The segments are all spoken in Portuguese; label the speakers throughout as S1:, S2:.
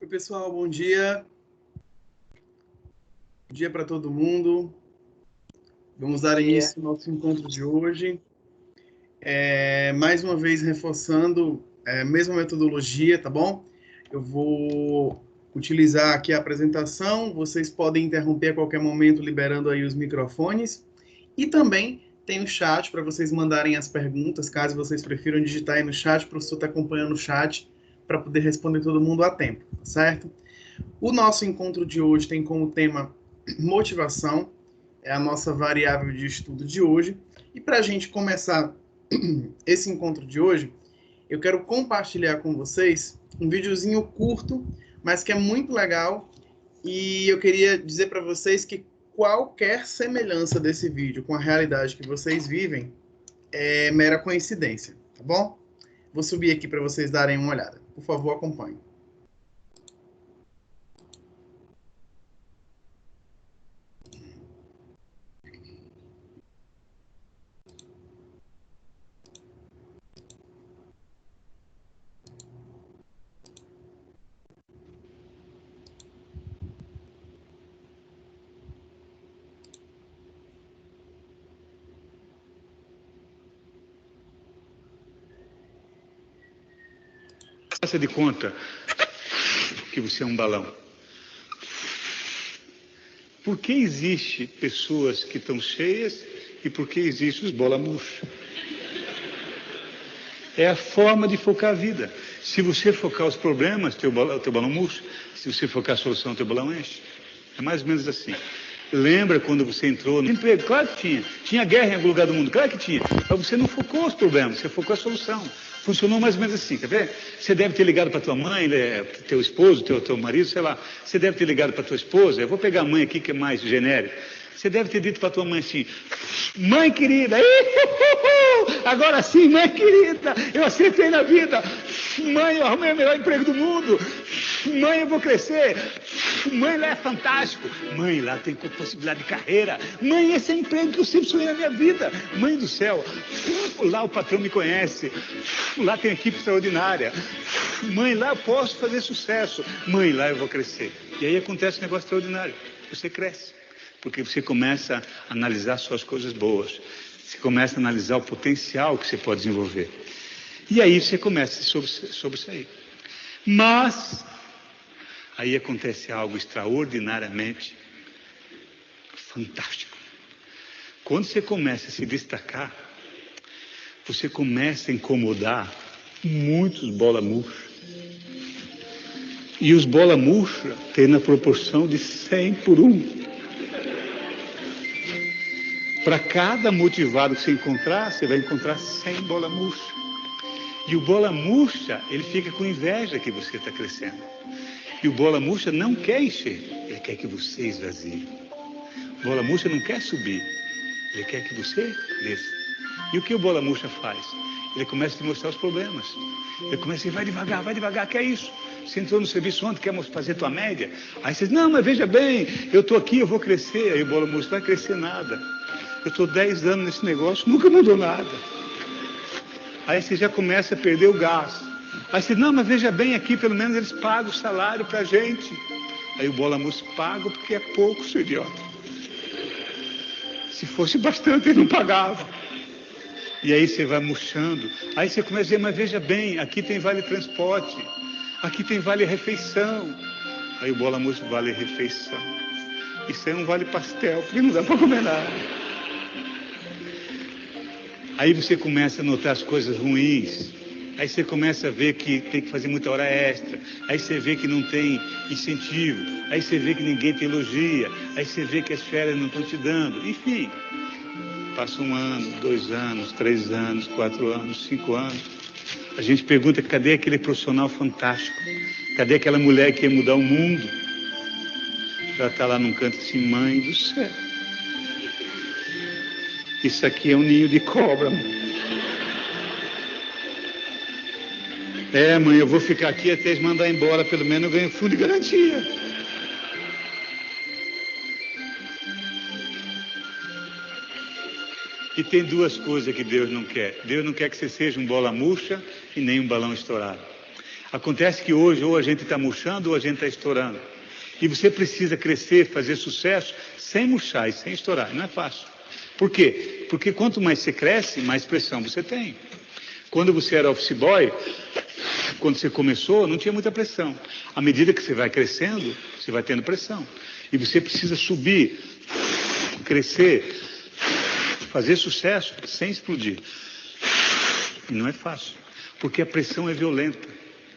S1: Oi, pessoal, bom dia. Bom dia para todo mundo. Vamos dar início ao nosso encontro de hoje. Mais uma vez reforçando a mesma metodologia, tá bom? Eu vou utilizar aqui a apresentação. Vocês podem interromper a qualquer momento, liberando aí os microfones. E também tem o chat para vocês mandarem as perguntas, caso vocês prefiram digitar aí no chat. O professor está acompanhando o chat para poder responder todo mundo a tempo, tá certo? O nosso encontro de hoje tem como tema motivação, é a nossa variável de estudo de hoje. E para a gente começar esse encontro de hoje, eu quero compartilhar com vocês um videozinho curto, mas que é muito legal. E eu queria dizer para vocês que qualquer semelhança desse vídeo com a realidade que vocês vivem é mera coincidência, tá bom? Vou subir aqui para vocês darem uma olhada. Por favor, acompanhem.
S2: Faça de conta que você é um balão. Por que existe pessoas que estão cheias e por que existem os bola murcha? É a forma de focar a vida. Se você focar os problemas, teu balão murcha. Se você focar a solução, teu balão enche. É mais ou menos assim. Lembra quando você entrou no emprego? Claro que tinha. Tinha guerra em algum lugar do mundo? Claro que tinha. Mas você não focou os problemas, você focou a solução. Funcionou mais ou menos assim, quer ver? Você deve ter ligado para tua mãe, teu esposo, teu marido, sei lá. Você deve ter ligado para tua esposa. Eu vou pegar a mãe aqui, que é mais genérico. Você deve ter dito para tua mãe assim: mãe querida, agora sim, mãe querida, eu acertei na vida. Mãe, eu arrumei o melhor emprego do mundo. Mãe, eu vou crescer. Mãe, lá é fantástico. Mãe, lá tem possibilidade de carreira. Mãe, esse é o emprego que eu sempre sonhei na minha vida. Mãe do céu, lá o patrão me conhece. Lá tem equipe extraordinária. Mãe, lá eu posso fazer sucesso. Mãe, lá eu vou crescer. E aí acontece um negócio extraordinário. Você cresce. Porque você começa a analisar suas coisas boas. Você começa a analisar o potencial que você pode desenvolver. E aí você começa a se sobressair. Mas aí acontece algo extraordinariamente fantástico. Quando você começa a se destacar, você começa a incomodar muitos bola murcha. E os bola murcha têm na proporção de 100 por 1. Para cada motivado que você encontrar, você vai encontrar 100 bola murcha. E o bola murcha, ele fica com inveja que você está crescendo. E o bola murcha não quer encher, ele quer que você esvazie. O bola murcha não quer subir, ele quer que você desça. E o que o bola murcha faz? Ele começa a te mostrar os problemas. Ele começa a dizer, vai devagar, que é isso? Você entrou no serviço ontem, quer fazer tua média? Aí você diz, não, mas veja bem, eu estou aqui, eu vou crescer. Aí o bola murcha, não vai crescer nada. Eu estou 10 anos nesse negócio, nunca mudou nada. Aí você já começa a perder o gás. Aí você diz, não, mas veja bem, aqui pelo menos eles pagam o salário pra gente. Aí o bola murcha, paga porque é pouco, seu idiota. Se fosse bastante, ele não pagava. E aí você vai murchando. Aí você começa a dizer, mas veja bem, aqui tem vale transporte, aqui tem vale refeição. Aí o bola murcha, vale refeição. Isso aí não vale pastel, porque não dá para comer nada. Aí você começa a notar as coisas ruins. Aí você começa a ver que tem que fazer muita hora extra. Aí você vê que não tem incentivo. Aí você vê que ninguém te elogia. Aí você vê que as férias não estão te dando. Enfim, passa 1 ano, 2 anos, 3 anos, 4 anos, 5 anos. A gente pergunta, cadê aquele profissional fantástico? Cadê aquela mulher que ia mudar o mundo? Ela está lá num canto assim, mãe do céu. Isso aqui é um ninho de cobra, mãe. É, mãe, eu vou ficar aqui até eles mandar embora, pelo menos eu ganho fundo de garantia. E tem 2 coisas que Deus não quer. Deus não quer que você seja um bola murcha e nem um balão estourado. Acontece que hoje ou a gente está murchando ou a gente está estourando. E você precisa crescer, fazer sucesso, sem murchar e sem estourar. Não é fácil. Por quê? Porque quanto mais você cresce, mais pressão você tem. Quando você era office boy, quando você começou, não tinha muita pressão. À medida que você vai crescendo, você vai tendo pressão. E você precisa subir, crescer, fazer sucesso sem explodir. E não é fácil, porque a pressão é violenta.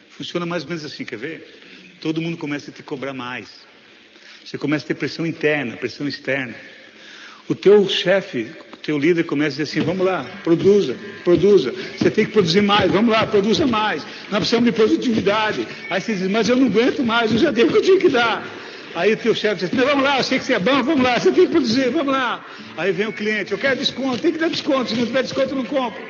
S2: Funciona mais ou menos assim, quer ver? Todo mundo começa a te cobrar mais. Você começa a ter pressão interna, pressão externa. O teu chefe, o teu líder começa a dizer assim, vamos lá, produza. Você tem que produzir mais, vamos lá, produza mais. Nós precisamos de produtividade. Aí você diz, mas eu não aguento mais, eu já dei o que eu tinha que dar. Aí o teu chefe diz, vamos lá, eu sei que você é bom, vamos lá, você tem que produzir, vamos lá. Aí vem o cliente, eu quero desconto, tem que dar desconto, se não tiver desconto eu não compro.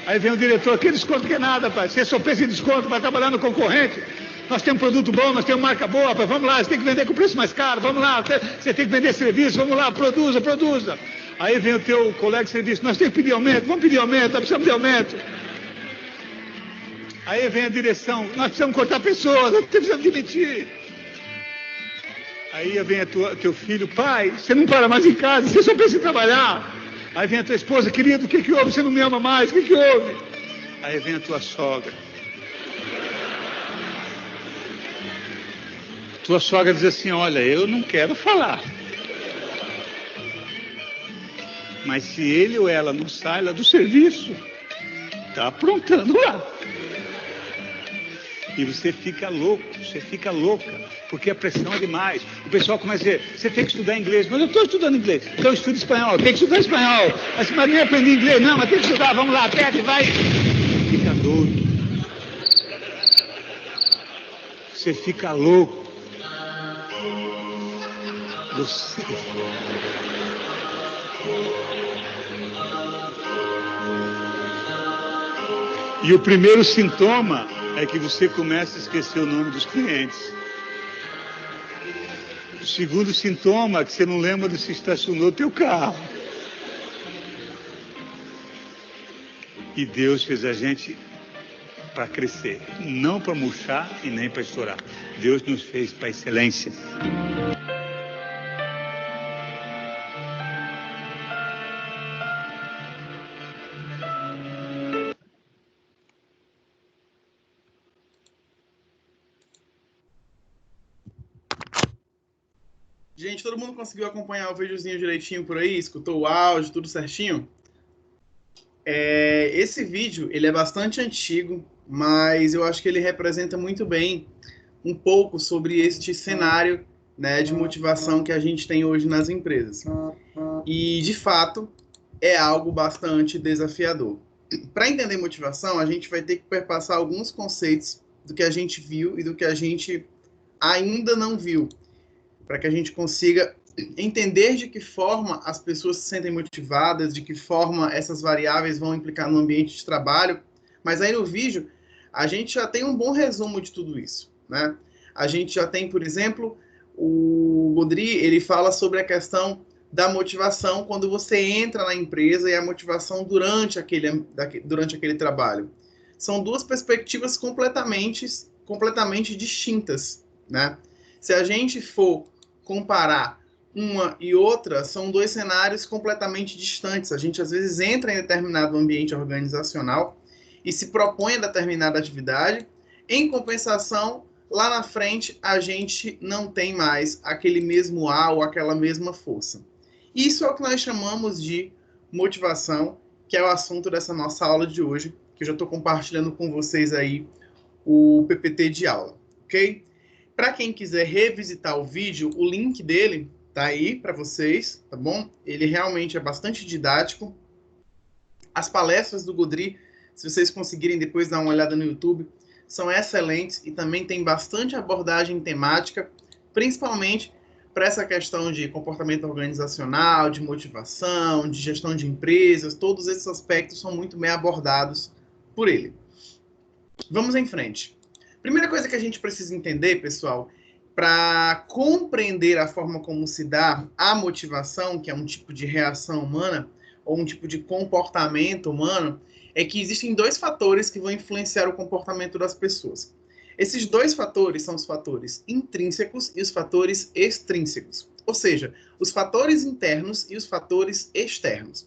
S2: Aí vem o diretor, que desconto que é nada, pai, você só pensa em desconto, vai trabalhar no concorrente. Nós temos produto bom, nós temos marca boa, pai, vamos lá, você tem que vender com preço mais caro, vamos lá, você tem que vender serviço, vamos lá, produza. Aí vem o teu colega de serviço, nós temos que pedir aumento, vamos pedir aumento, nós precisamos de aumento. Aí vem a direção, nós precisamos cortar pessoas, nós precisamos demitir. Aí vem teu filho, pai, você não para mais em casa, você só pensa em trabalhar. Aí vem a tua esposa, querido, o que houve? Você não me ama mais, o que houve? Aí vem a tua sogra. Tua sogra diz assim, olha, eu não quero falar. Mas se ele ou ela não sai lá do serviço, está aprontando lá. E você fica louco, você fica louca, porque a pressão é demais. O pessoal começa a dizer, você tem que estudar inglês. Mas eu estou estudando inglês. Então estuda espanhol, tem que estudar espanhol. Mas Maria aprende inglês. Não, mas tem que estudar, vamos lá, pede, vai. Fica doido. Você fica louco. Você... E o primeiro sintoma é que você começa a esquecer o nome dos clientes. O segundo sintoma é que você não lembra de se estacionou o teu carro. E Deus fez a gente para crescer, não para murchar e nem para estourar. Deus nos fez para excelência.
S1: Gente, todo mundo conseguiu acompanhar o videozinho direitinho por aí? Escutou o áudio, tudo certinho? Esse vídeo, ele é bastante antigo, mas eu acho que ele representa muito bem um pouco sobre este cenário, né, de motivação que a gente tem hoje nas empresas. E, de fato, é algo bastante desafiador. Para entender motivação, a gente vai ter que perpassar alguns conceitos do que a gente viu e do que a gente ainda não viu, para que a gente consiga entender de que forma as pessoas se sentem motivadas, de que forma essas variáveis vão implicar no ambiente de trabalho. Mas aí no vídeo, a gente já tem um bom resumo de tudo isso, né? A gente já tem, por exemplo, o Godry, ele fala sobre a questão da motivação quando você entra na empresa e a motivação durante aquele trabalho. São duas perspectivas completamente distintas, né? Se a gente for comparar uma e outra, são dois cenários completamente distantes. A gente, às vezes, entra em determinado ambiente organizacional e se propõe a determinada atividade. Em compensação, lá na frente, a gente não tem mais aquele mesmo ar ou aquela mesma força. Isso é o que nós chamamos de motivação, que é o assunto dessa nossa aula de hoje, que eu já estou compartilhando com vocês aí o PPT de aula, ok? Para quem quiser revisitar o vídeo, o link dele tá aí para vocês, tá bom? Ele realmente é bastante didático. As palestras do Godry, se vocês conseguirem depois dar uma olhada no YouTube, são excelentes e também tem bastante abordagem temática, principalmente para essa questão de comportamento organizacional, de motivação, de gestão de empresas. Todos esses aspectos são muito bem abordados por ele. Vamos em frente. Primeira coisa que a gente precisa entender, pessoal, para compreender a forma como se dá a motivação, que é um tipo de reação humana, ou um tipo de comportamento humano, é que existem dois fatores que vão influenciar o comportamento das pessoas. Esses dois fatores são os fatores intrínsecos e os fatores extrínsecos, ou seja, os fatores internos e os fatores externos.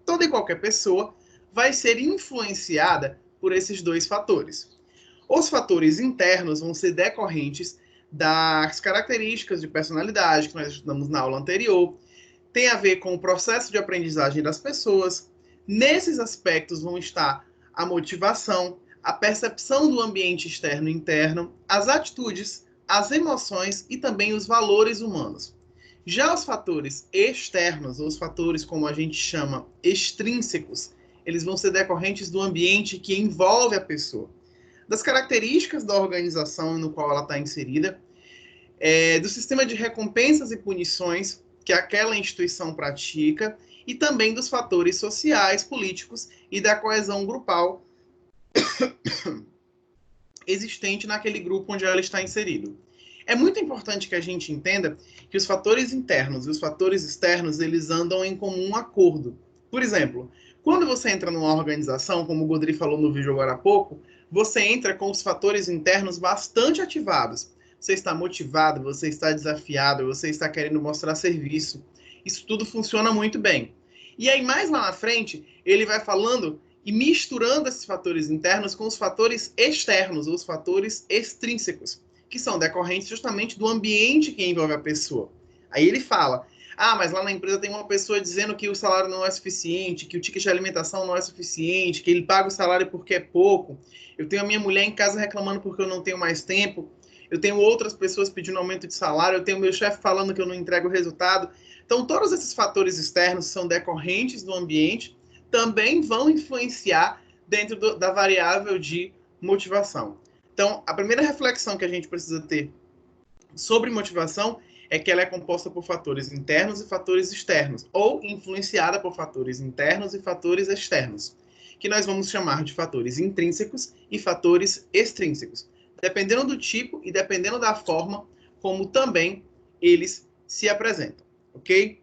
S1: Toda e qualquer pessoa vai ser influenciada por esses dois fatores. Os fatores internos vão ser decorrentes das características de personalidade que nós estudamos na aula anterior, tem a ver com o processo de aprendizagem das pessoas. Nesses aspectos vão estar a motivação, a percepção do ambiente externo e interno, as atitudes, as emoções e também os valores humanos. Já os fatores externos, ou os fatores como a gente chama extrínsecos, eles vão ser decorrentes do ambiente que envolve a pessoa, das características da organização no qual ela está inserida, do sistema de recompensas e punições que aquela instituição pratica e também dos fatores sociais, políticos e da coesão grupal existente naquele grupo onde ela está inserido. É muito importante que a gente entenda que os fatores internos e os fatores externos, eles andam em comum acordo. Por exemplo, quando você entra numa organização, como o Godri falou no vídeo agora há pouco, você entra com os fatores internos bastante ativados. Você está motivado, você está desafiado, você está querendo mostrar serviço. Isso tudo funciona muito bem. E aí, mais lá na frente, ele vai falando e misturando esses fatores internos com os fatores externos, os fatores extrínsecos, que são decorrentes justamente do ambiente que envolve a pessoa. Aí ele fala, mas lá na empresa tem uma pessoa dizendo que o salário não é suficiente, que o ticket de alimentação não é suficiente, que ele paga o salário porque é pouco. Eu tenho a minha mulher em casa reclamando porque eu não tenho mais tempo. Eu tenho outras pessoas pedindo aumento de salário, eu tenho meu chefe falando que eu não entrego o resultado. Então, todos esses fatores externos são decorrentes do ambiente, também vão influenciar dentro da variável de motivação. Então, a primeira reflexão que a gente precisa ter sobre motivação é que ela é composta por fatores internos e fatores externos, ou influenciada por fatores internos e fatores externos, que nós vamos chamar de fatores intrínsecos e fatores extrínsecos, dependendo do tipo e dependendo da forma como também eles se apresentam, ok?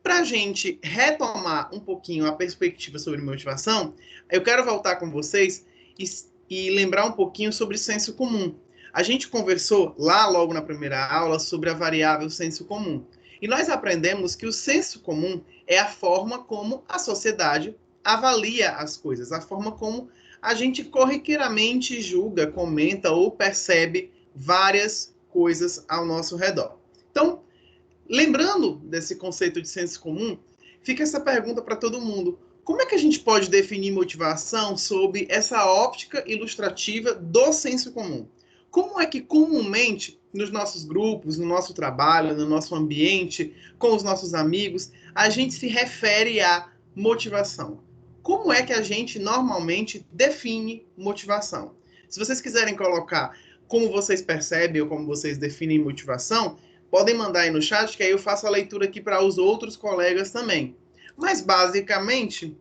S1: Para a gente retomar um pouquinho a perspectiva sobre motivação, eu quero voltar com vocês e lembrar um pouquinho sobre senso comum. A gente conversou lá logo na primeira aula sobre a variável senso comum. E nós aprendemos que o senso comum é a forma como a sociedade avalia as coisas, a forma como a gente corriqueiramente julga, comenta ou percebe várias coisas ao nosso redor. Então, lembrando desse conceito de senso comum, fica essa pergunta para todo mundo. Como é que a gente pode definir motivação sob essa óptica ilustrativa do senso comum? Como é que comumente, nos nossos grupos, no nosso trabalho, no nosso ambiente, com os nossos amigos, a gente se refere à motivação? Como é que a gente normalmente define motivação? Se vocês quiserem colocar como vocês percebem ou como vocês definem motivação, podem mandar aí no chat, que aí eu faço a leitura aqui para os outros colegas também. Mas, basicamente,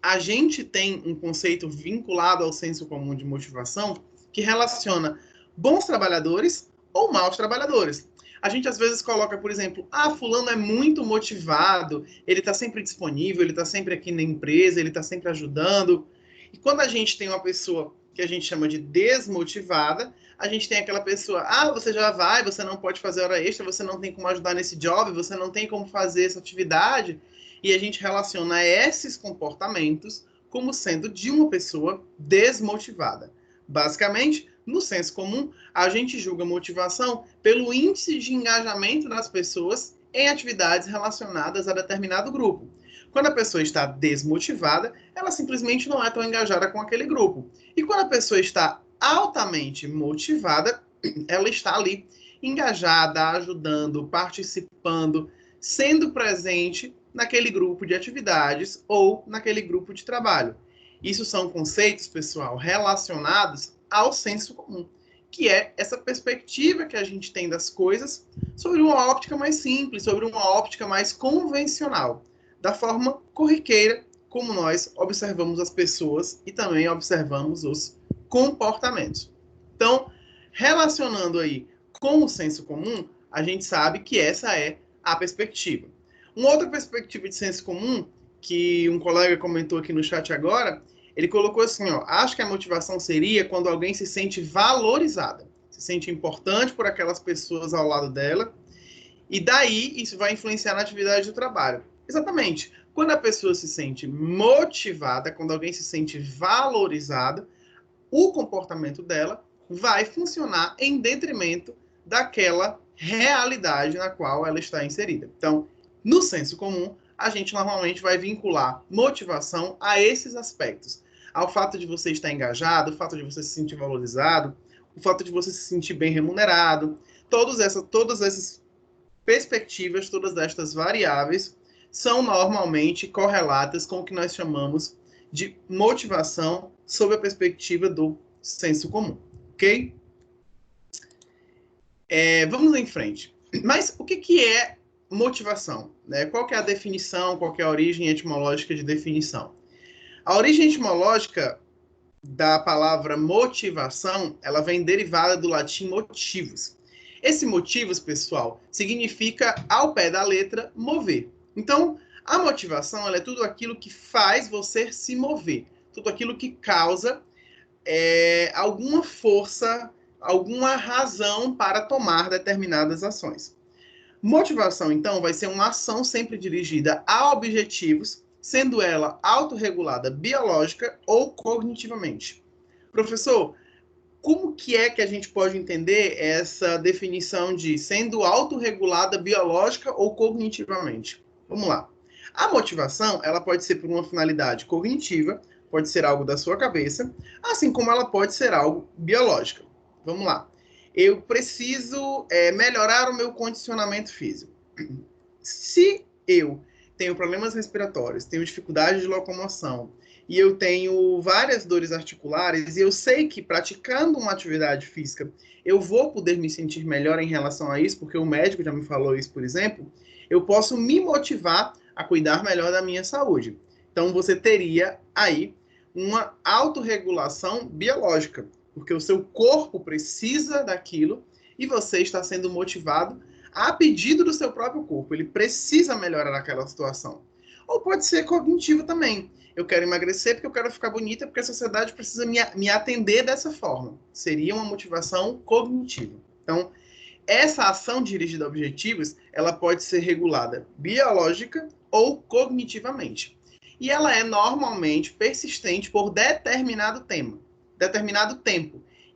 S1: a gente tem um conceito vinculado ao senso comum de motivação que relaciona bons trabalhadores ou maus trabalhadores. A gente, às vezes, coloca, por exemplo, fulano é muito motivado, ele está sempre disponível, ele está sempre aqui na empresa, ele está sempre ajudando. E quando a gente tem uma pessoa que a gente chama de desmotivada, a gente tem aquela pessoa, você já vai, você não pode fazer hora extra, você não tem como ajudar nesse job, você não tem como fazer essa atividade, e a gente relaciona esses comportamentos como sendo de uma pessoa desmotivada. Basicamente, no senso comum, a gente julga motivação pelo índice de engajamento das pessoas em atividades relacionadas a determinado grupo. Quando a pessoa está desmotivada, ela simplesmente não é tão engajada com aquele grupo. E quando a pessoa está altamente motivada, ela está ali engajada, ajudando, participando, sendo presente naquele grupo de atividades ou naquele grupo de trabalho. Isso são conceitos, pessoal, relacionados ao senso comum, que é essa perspectiva que a gente tem das coisas sobre uma óptica mais simples, sobre uma óptica mais convencional, da forma corriqueira como nós observamos as pessoas e também observamos os comportamentos. Então, relacionando aí com o senso comum, a gente sabe que essa é a perspectiva. Uma outra perspectiva de senso comum, que um colega comentou aqui no chat agora, Ele colocou assim, ó, acho que a motivação seria quando alguém se sente valorizada, se sente importante por aquelas pessoas ao lado dela, e daí isso vai influenciar na atividade do trabalho. Exatamente. Quando a pessoa se sente motivada, quando alguém se sente valorizada, o comportamento dela vai funcionar em detrimento daquela realidade na qual ela está inserida. Então, no senso comum, a gente normalmente vai vincular motivação a esses aspectos. Ao fato de você estar engajado, o fato de você se sentir valorizado, o fato de você se sentir bem remunerado, todas essas perspectivas, todas estas variáveis, são normalmente correlatas com o que nós chamamos de motivação sob a perspectiva do senso comum, ok? Vamos em frente. Mas o que é motivação? Né? Qual que é a definição, qual que é a origem etimológica de definição? A origem etimológica da palavra motivação, ela vem derivada do latim motivus. Esse motivus, pessoal, significa, ao pé da letra, mover. Então, a motivação ela é tudo aquilo que faz você se mover, tudo aquilo que causa alguma força, alguma razão para tomar determinadas ações. Motivação, então, vai ser uma ação sempre dirigida a objetivos, sendo ela autorregulada biológica ou cognitivamente. Professor, como que é que a gente pode entender essa definição de sendo autorregulada biológica ou cognitivamente? Vamos lá. A motivação, ela pode ser por uma finalidade cognitiva, pode ser algo da sua cabeça, assim como ela pode ser algo biológico. Vamos lá. Eu preciso melhorar o meu condicionamento físico. Se eu tenho problemas respiratórios, tenho dificuldade de locomoção e eu tenho várias dores articulares e eu sei que praticando uma atividade física eu vou poder me sentir melhor em relação a isso, porque o médico já me falou isso, por exemplo, eu posso me motivar a cuidar melhor da minha saúde. Então você teria aí uma autorregulação biológica, porque o seu corpo precisa daquilo e você está sendo motivado a pedido do seu próprio corpo. Ele precisa melhorar aquela situação. Ou pode ser cognitivo também. Eu quero emagrecer porque eu quero ficar bonita, porque a sociedade precisa me atender dessa forma. Seria uma motivação cognitiva. Então, essa ação dirigida a objetivos, ela pode ser regulada biológica ou cognitivamente. E ela é normalmente persistente por determinado tempo,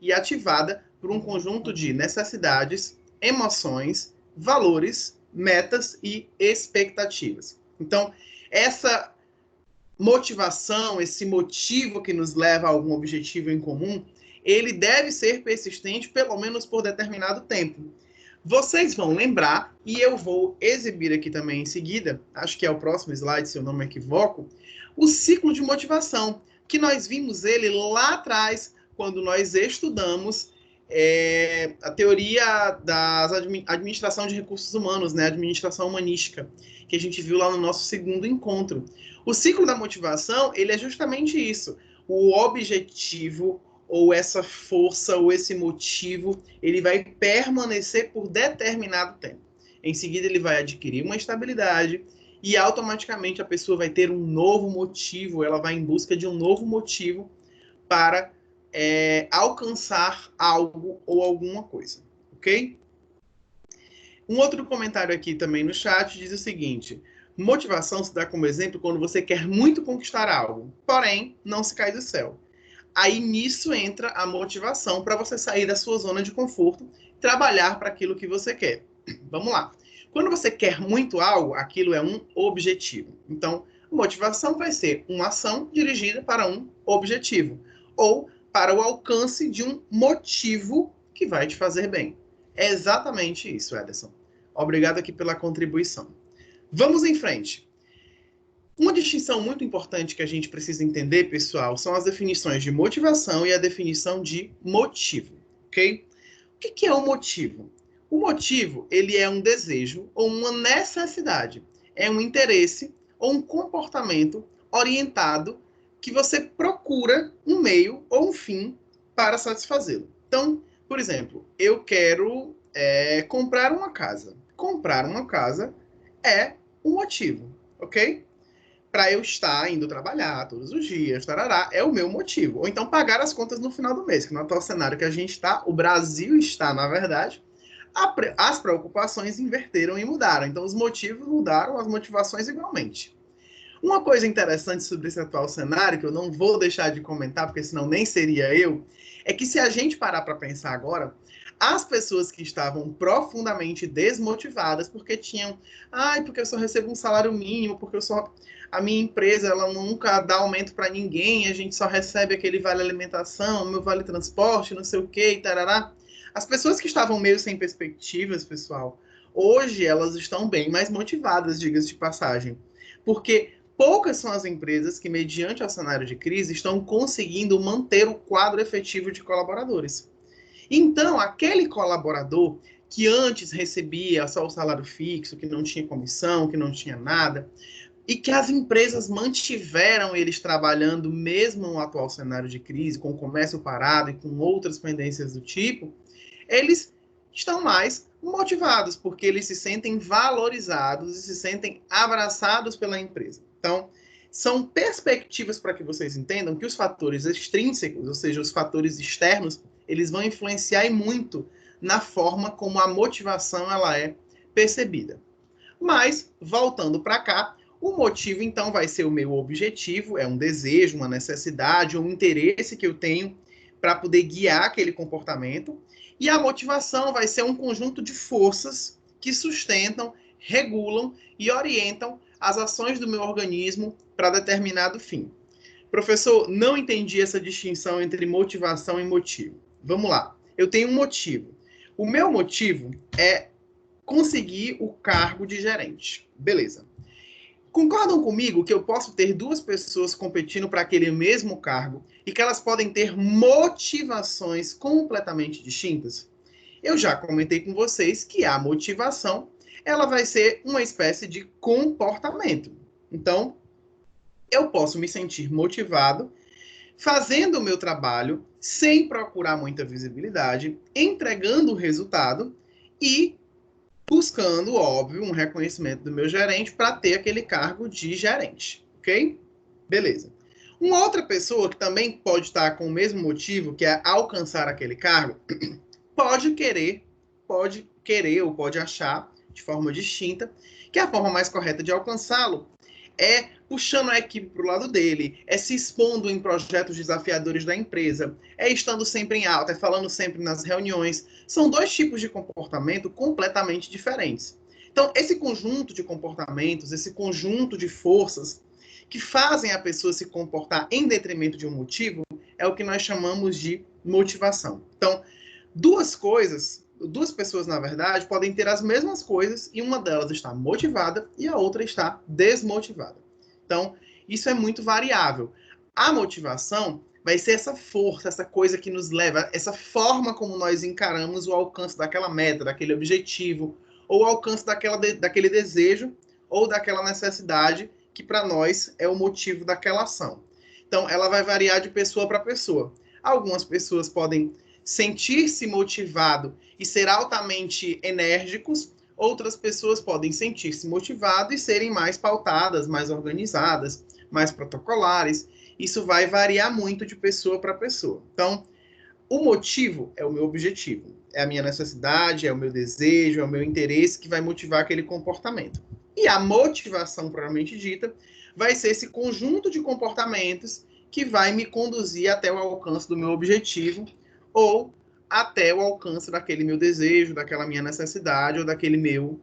S1: e ativada por um conjunto de necessidades, emoções, valores, metas e expectativas. Então, essa motivação, esse motivo que nos leva a algum objetivo em comum, ele deve ser persistente pelo menos por determinado tempo. Vocês vão lembrar, e eu vou exibir aqui também em seguida, acho que é o próximo slide, se eu não me equivoco, o ciclo de motivação, que nós vimos ele lá atrás, quando nós estudamos a teoria da administração de recursos humanos, né, administração humanística, que a gente viu lá no nosso segundo encontro. O ciclo da motivação, ele é justamente isso, o objetivo, ou essa força, ou esse motivo, ele vai permanecer por determinado tempo. Em seguida, ele vai adquirir uma estabilidade e automaticamente a pessoa vai ter um novo motivo, ela vai em busca de um novo motivo para alcançar algo ou alguma coisa, ok? Um outro comentário aqui também no chat diz o seguinte: motivação se dá como exemplo quando você quer muito conquistar algo, porém não se cai do céu. Aí nisso entra a motivação para você sair da sua zona de conforto, trabalhar para aquilo que você quer. Vamos lá. Quando você quer muito algo, aquilo é um objetivo. Então, motivação vai ser uma ação dirigida para um objetivo ou para o alcance de um motivo que vai te fazer bem. É exatamente isso, Ederson. Obrigado aqui pela contribuição. Vamos em frente. Uma distinção muito importante que a gente precisa entender, pessoal, são as definições de motivação e a definição de motivo, ok? O que é o motivo? O motivo, ele é um desejo ou uma necessidade, é um interesse ou um comportamento orientado que você procura um meio ou um fim para satisfazê-lo. Então, por exemplo, eu quero comprar uma casa. Comprar uma casa é um motivo, ok? para eu estar indo trabalhar todos os dias, tarará, é o meu motivo. Ou então pagar as contas no final do mês, que no atual cenário que a gente está, o Brasil está, na verdade, as preocupações inverteram e mudaram. Então, os motivos mudaram, as motivações igualmente. Uma coisa interessante sobre esse atual cenário, que eu não vou deixar de comentar, porque senão nem seria eu, é que se a gente parar para pensar agora, as pessoas que estavam profundamente desmotivadas porque tinham, porque eu só recebo um salário mínimo, porque a minha empresa ela nunca dá aumento para ninguém, a gente só recebe aquele vale alimentação, meu vale transporte, não sei o que, e tarará. As pessoas que estavam meio sem perspectivas, pessoal, hoje elas estão bem mais motivadas, diga-se de passagem. Porque poucas são as empresas que, mediante o cenário de crise, estão conseguindo manter o quadro efetivo de colaboradores. Então, aquele colaborador que antes recebia só o salário fixo, que não tinha comissão, que não tinha nada, e que as empresas mantiveram eles trabalhando mesmo no atual cenário de crise, com o comércio parado e com outras pendências do tipo, eles estão mais motivados, porque eles se sentem valorizados e se sentem abraçados pela empresa. Então, são perspectivas para que vocês entendam que os fatores extrínsecos, ou seja, os fatores externos, eles vão influenciar e muito na forma como a motivação ela é percebida. Mas, voltando para cá, o motivo, então, vai ser o meu objetivo, é um desejo, uma necessidade, um interesse que eu tenho para poder guiar aquele comportamento. E a motivação vai ser um conjunto de forças que sustentam, regulam e orientam as ações do meu organismo para determinado fim. Professor, não entendi essa distinção entre motivação e motivo. Vamos lá. Eu tenho um motivo. O meu motivo é conseguir o cargo de gerente. Beleza. Concordam comigo que eu posso ter duas pessoas competindo para aquele mesmo cargo e que elas podem ter motivações completamente distintas? Eu já comentei com vocês que a motivação ela vai ser uma espécie de comportamento. Então, eu posso me sentir motivado fazendo o meu trabalho sem procurar muita visibilidade, entregando o resultado e buscando, óbvio, um reconhecimento do meu gerente para ter aquele cargo de gerente, ok? Beleza. Uma outra pessoa que também pode estar com o mesmo motivo, que é alcançar aquele cargo, pode querer ou pode achar, de forma distinta, que a forma mais correta de alcançá-lo é puxando a equipe para o lado dele, é se expondo em projetos desafiadores da empresa, é estando sempre em alta, é falando sempre nas reuniões. São dois tipos de comportamento completamente diferentes. Então, esse conjunto de comportamentos, esse conjunto de forças que fazem a pessoa se comportar em detrimento de um motivo, é o que nós chamamos de motivação. Então, duas pessoas, na verdade, podem ter as mesmas coisas e uma delas está motivada e a outra está desmotivada. Então, isso é muito variável. A motivação vai ser essa força, essa coisa que nos leva, essa forma como nós encaramos o alcance daquela meta, daquele objetivo, ou o alcance daquele desejo ou daquela necessidade que para nós é o motivo daquela ação. Então, ela vai variar de pessoa para pessoa. Algumas pessoas podem sentir-se motivado e ser altamente enérgicos, outras pessoas podem sentir-se motivado e serem mais pautadas, mais organizadas, mais protocolares. Isso vai variar muito de pessoa para pessoa. Então, o motivo é o meu objetivo, é a minha necessidade, é o meu desejo, é o meu interesse que vai motivar aquele comportamento. E a motivação, propriamente dita, vai ser esse conjunto de comportamentos que vai me conduzir até o alcance do meu objetivo ou até o alcance daquele meu desejo, daquela minha necessidade ou daquele meu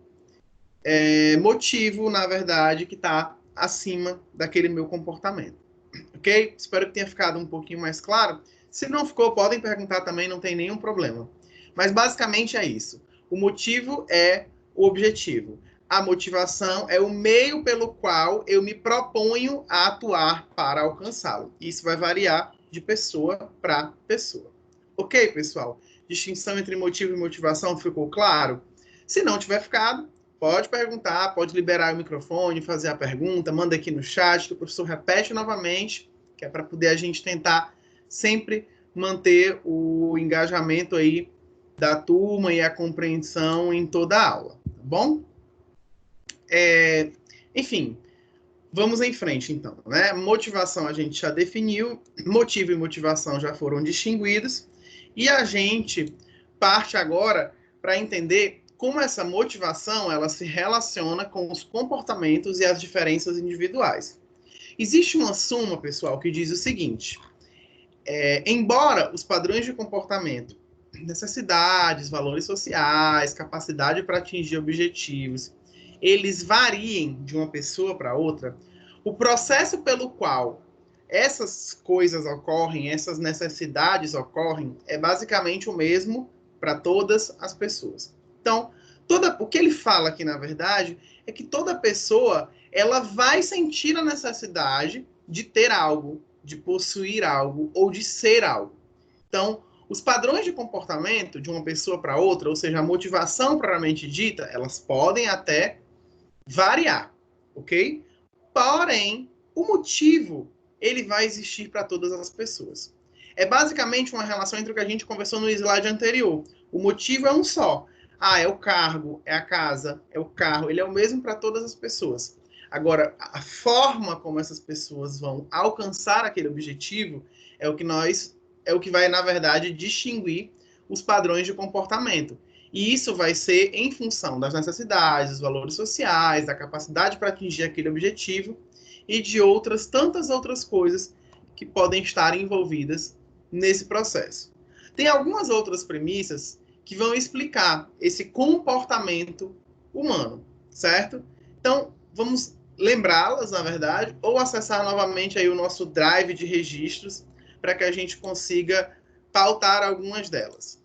S1: motivo, na verdade, que está acima daquele meu comportamento. Ok? Espero que tenha ficado um pouquinho mais claro. Se não ficou, podem perguntar também, não tem nenhum problema. Mas basicamente é isso. O motivo é o objetivo. A motivação é o meio pelo qual eu me proponho a atuar para alcançá-lo. Isso vai variar de pessoa para pessoa. Ok, pessoal? Distinção entre motivo e motivação ficou claro? Se não tiver ficado, pode perguntar, pode liberar o microfone, fazer a pergunta, manda aqui no chat, que o professor repete novamente, que é para poder a gente tentar sempre manter o engajamento aí da turma e a compreensão em toda a aula, tá bom? Enfim, Vamos em frente, então, né? Motivação a gente já definiu, motivo e motivação já foram distinguidos, e a gente parte agora para entender como essa motivação ela se relaciona com os comportamentos e as diferenças individuais. Existe uma suma, pessoal, que diz o seguinte: embora os padrões de comportamento, necessidades, valores sociais, capacidade para atingir objetivos, eles variem de uma pessoa para outra, o processo pelo qual essas coisas ocorrem, essas necessidades ocorrem, é basicamente o mesmo para todas as pessoas. Então, o que ele fala aqui, na verdade, é que toda pessoa ela vai sentir a necessidade de ter algo, de possuir algo ou de ser algo. Então, os padrões de comportamento de uma pessoa para outra, ou seja, a motivação propriamente dita, elas podem até variar, ok? Porém, o motivo, ele vai existir para todas as pessoas. É basicamente uma relação entre o que a gente conversou no slide anterior. O motivo é um só. Ah, é o cargo, é a casa, é o carro. Ele é o mesmo para todas as pessoas. Agora, a forma como essas pessoas vão alcançar aquele objetivo é o que vai, na verdade, distinguir os padrões de comportamento. E isso vai ser em função das necessidades, dos valores sociais, da capacidade para atingir aquele objetivo e de tantas outras coisas que podem estar envolvidas nesse processo. Tem algumas outras premissas que vão explicar esse comportamento humano, certo? Então, vamos lembrá-las, na verdade, ou acessar novamente aí o nosso drive de registros para que a gente consiga pautar algumas delas.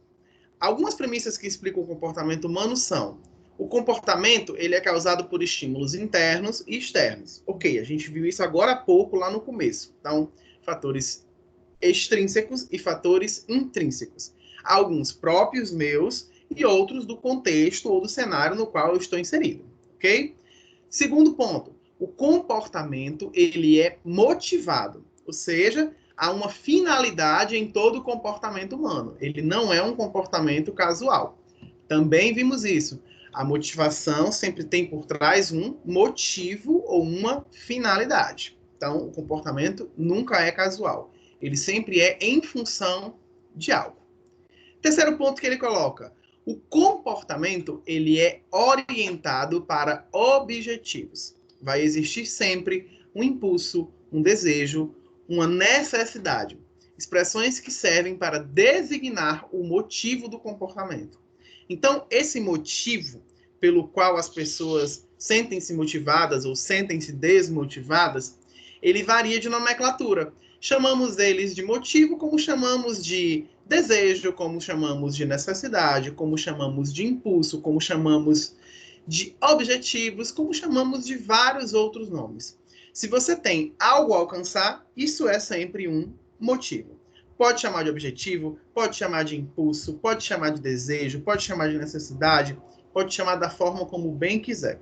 S1: Algumas premissas que explicam o comportamento humano são: o comportamento ele é causado por estímulos internos e externos. Ok, a gente viu isso agora há pouco lá no começo. Então, fatores extrínsecos e fatores intrínsecos. Alguns próprios meus e outros do contexto ou do cenário no qual eu estou inserido. Ok? Segundo ponto, o comportamento ele é motivado, ou seja, há uma finalidade em todo o comportamento humano. Ele não é um comportamento casual. Também vimos isso. A motivação sempre tem por trás um motivo ou uma finalidade. Então, o comportamento nunca é casual. Ele sempre é em função de algo. Terceiro ponto que ele coloca: o comportamento ele é orientado para objetivos. Vai existir sempre um impulso, um desejo, uma necessidade. Expressões que servem para designar o motivo do comportamento. Então, esse motivo pelo qual as pessoas sentem-se motivadas ou sentem-se desmotivadas, ele varia de nomenclatura. Chamamos eles de motivo, como chamamos de desejo, como chamamos de necessidade, como chamamos de impulso, como chamamos de objetivos, como chamamos de vários outros nomes. Se você tem algo a alcançar, isso é sempre um motivo. Pode chamar de objetivo, pode chamar de impulso, pode chamar de desejo, pode chamar de necessidade, pode chamar da forma como bem quiser.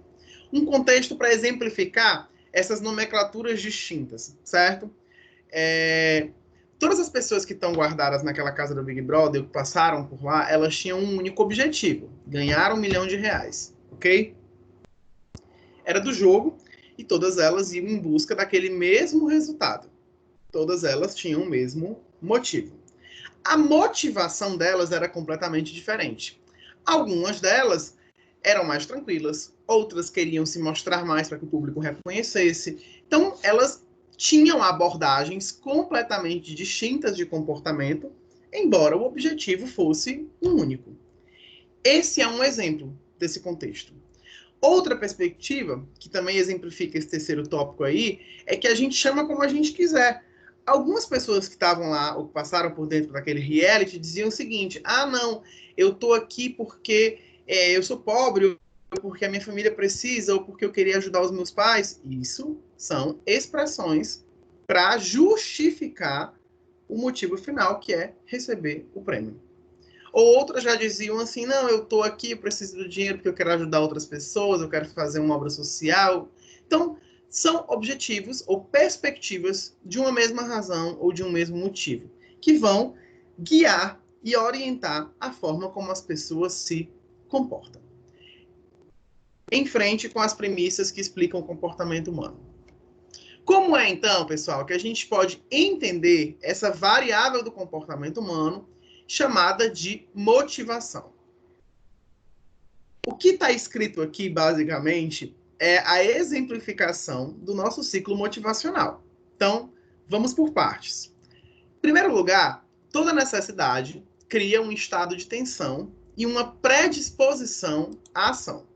S1: Um contexto para exemplificar essas nomenclaturas distintas, certo? Todas as pessoas que estão guardadas naquela casa do Big Brother, que passaram por lá, elas tinham um único objetivo: ganhar R$1 milhão, ok? Era do jogo e todas elas iam em busca daquele mesmo resultado. Todas elas tinham o mesmo motivo. A motivação delas era completamente diferente. Algumas delas eram mais tranquilas, outras queriam se mostrar mais para que o público reconhecesse. Então, elas tinham abordagens completamente distintas de comportamento, embora o objetivo fosse um único. Esse é um exemplo desse contexto. Outra perspectiva, que também exemplifica esse terceiro tópico aí, é que a gente chama como a gente quiser. Algumas pessoas que estavam lá, ou que passaram por dentro daquele reality, diziam o seguinte: ah, não, eu tô aqui porque eu sou pobre, ou porque a minha família precisa, ou porque eu queria ajudar os meus pais. Isso são expressões para justificar o motivo final, que é receber o prêmio. Ou outras já diziam assim: não, eu estou aqui, eu preciso do dinheiro porque eu quero ajudar outras pessoas, eu quero fazer uma obra social. Então, são objetivos ou perspectivas de uma mesma razão ou de um mesmo motivo, que vão guiar e orientar a forma como as pessoas se comportam. Em frente com as premissas que explicam o comportamento humano. Como é, então, pessoal, que a gente pode entender essa variável do comportamento humano chamada de motivação? O que está escrito aqui, basicamente, é a exemplificação do nosso ciclo motivacional. Então, vamos por partes. Em primeiro lugar, toda necessidade cria um estado de tensão e uma predisposição à ação.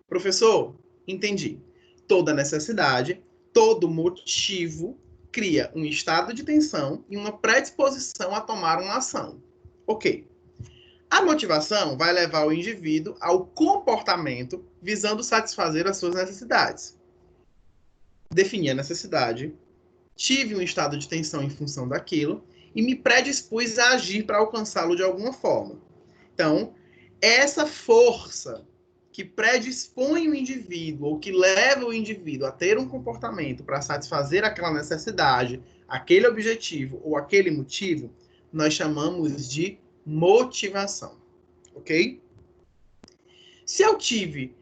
S1: Professor, entendi. Toda necessidade, todo motivo cria um estado de tensão e uma predisposição a tomar uma ação. Ok. A motivação vai levar o indivíduo ao comportamento visando satisfazer as suas necessidades. Defini a necessidade, tive um estado de tensão em função daquilo e me predispus a agir para alcançá-lo de alguma forma. Então, essa força que predispõe o indivíduo ou que leva o indivíduo a ter um comportamento para satisfazer aquela necessidade, aquele objetivo ou aquele motivo, nós chamamos de motivação, ok? Se eu tive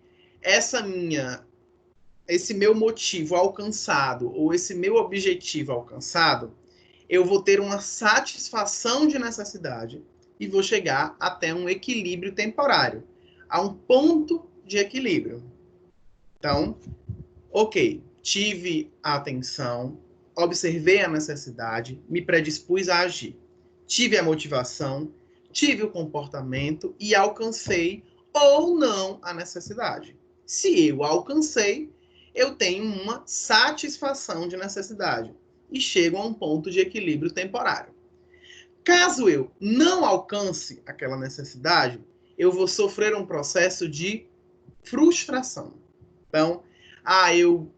S1: esse meu motivo alcançado ou esse meu objetivo alcançado, eu vou ter uma satisfação de necessidade e vou chegar até um equilíbrio temporário, a um ponto de equilíbrio. Então, ok, tive a atenção, observei a necessidade, me predispus a agir. Tive a motivação, tive o comportamento e alcancei ou não a necessidade. Se eu alcancei, eu tenho uma satisfação de necessidade e chego a um ponto de equilíbrio temporário. Caso eu não alcance aquela necessidade, eu vou sofrer um processo de frustração. Então, eu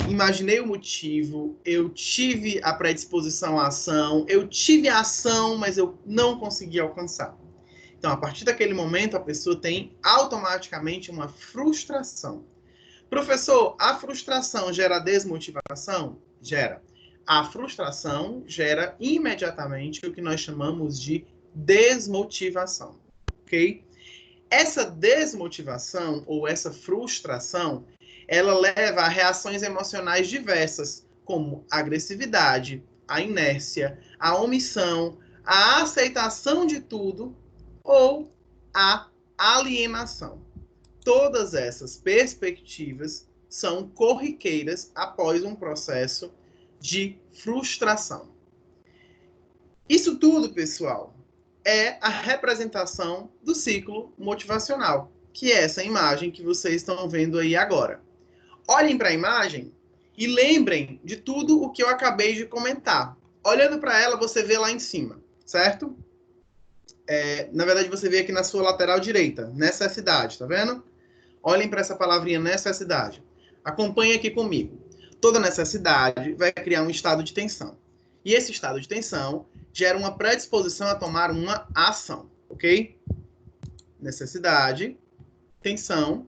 S1: imaginei o motivo, eu tive a predisposição à ação, eu tive a ação, mas eu não consegui alcançar. Então, a partir daquele momento, a pessoa tem automaticamente uma frustração. Professor, a frustração gera desmotivação? Gera. A frustração gera imediatamente o que nós chamamos de desmotivação, ok? Essa desmotivação ou essa frustração, ela leva a reações emocionais diversas, como a agressividade, a inércia, a omissão, a aceitação de tudo ou a alienação. Todas essas perspectivas são corriqueiras após um processo de frustração. Isso tudo, pessoal, é a representação do ciclo motivacional, que é essa imagem que vocês estão vendo aí agora. Olhem para a imagem e lembrem de tudo o que eu acabei de comentar. Olhando para ela, você vê lá em cima, certo? Na verdade, você vê aqui na sua lateral direita, necessidade, tá vendo? Olhem para essa palavrinha necessidade. Acompanhe aqui comigo. Toda necessidade vai criar um estado de tensão. E esse estado de tensão gera uma predisposição a tomar uma ação, ok? Necessidade, tensão,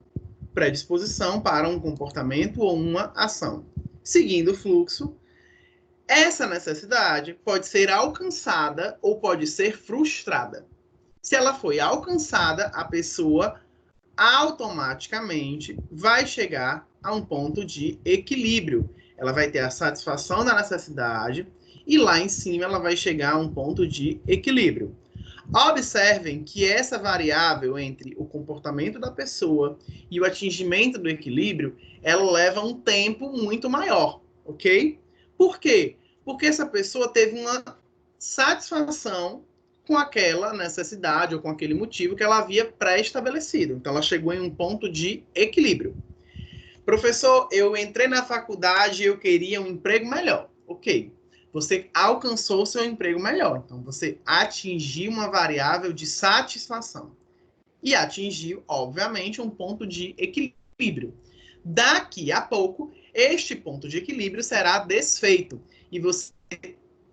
S1: predisposição para um comportamento ou uma ação. Seguindo o fluxo, essa necessidade pode ser alcançada ou pode ser frustrada. Se ela foi alcançada, a pessoa automaticamente vai chegar a um ponto de equilíbrio. Ela vai ter a satisfação da necessidade e lá em cima ela vai chegar a um ponto de equilíbrio. Observem que essa variável entre o comportamento da pessoa e o atingimento do equilíbrio, ela leva um tempo muito maior, ok? Por quê? Porque essa pessoa teve uma satisfação com aquela necessidade ou com aquele motivo que ela havia pré-estabelecido. Então, ela chegou em um ponto de equilíbrio. Professor, eu entrei na faculdade e eu queria um emprego melhor. Ok. Você alcançou o seu emprego melhor. Então, você atingiu uma variável de satisfação. E atingiu, obviamente, um ponto de equilíbrio. Daqui a pouco, este ponto de equilíbrio será desfeito. E você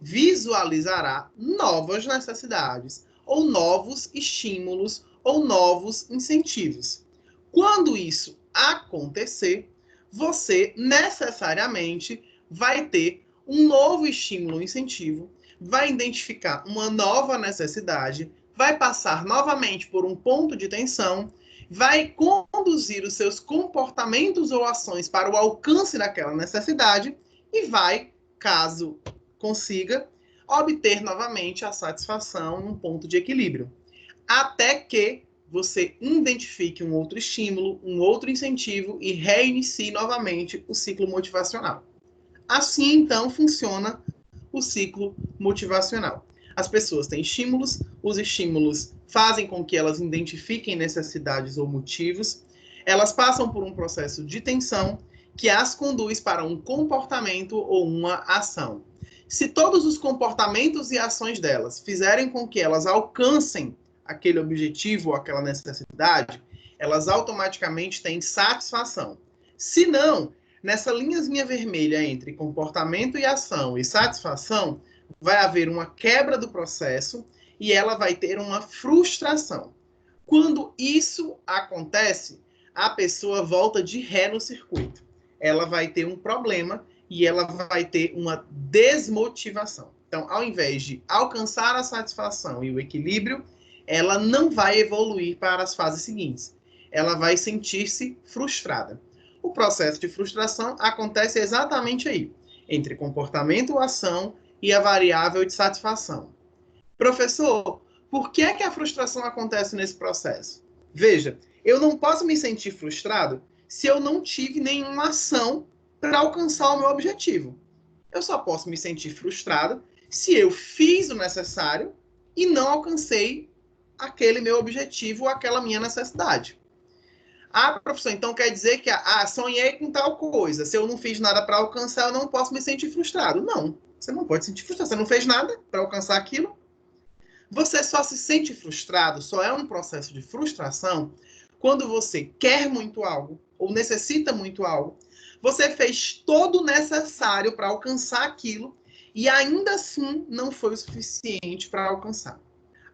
S1: visualizará novas necessidades, ou novos estímulos, ou novos incentivos. Quando isso acontecer, você necessariamente vai ter um novo estímulo ou incentivo, vai identificar uma nova necessidade, vai passar novamente por um ponto de tensão vai conduzir os seus comportamentos ou ações para o alcance daquela necessidade e vai, caso consiga, obter novamente a satisfação num ponto de equilíbrio. Até que você identifique um outro estímulo, um outro incentivo e reinicie novamente o ciclo motivacional. Assim, então, funciona o ciclo motivacional. As pessoas têm estímulos, os estímulos fazem com que elas identifiquem necessidades ou motivos, elas passam por um processo de tensão que as conduz para um comportamento ou uma ação. Se todos os comportamentos e ações delas fizerem com que elas alcancem aquele objetivo ou aquela necessidade, elas automaticamente têm satisfação. Se não, nessa linhazinha vermelha entre comportamento e ação e satisfação, vai haver uma quebra do processo e ela vai ter uma frustração. Quando isso acontece, a pessoa volta de ré no circuito. Ela vai ter um problema e ela vai ter uma desmotivação. Então, ao invés de alcançar a satisfação e o equilíbrio, ela não vai evoluir para as fases seguintes. Ela vai sentir-se frustrada. O processo de frustração acontece exatamente aí, entre comportamento ou ação e a variável de satisfação. Professor, por que é que a frustração acontece nesse processo? Veja, eu não posso me sentir frustrado se eu não tive nenhuma ação para alcançar o meu objetivo. Eu só posso me sentir frustrado se eu fiz o necessário e não alcancei aquele meu objetivo ou aquela minha necessidade. Ah, professor, então quer dizer que sonhei com tal coisa. Se eu não fiz nada para alcançar, eu não posso me sentir frustrado. Não, você não pode se sentir frustrado. Você não fez nada para alcançar aquilo. Você só se sente frustrado, só é um processo de frustração quando você quer muito algo ou necessita muito algo. Você fez todo o necessário para alcançar aquilo e ainda assim não foi o suficiente para alcançar.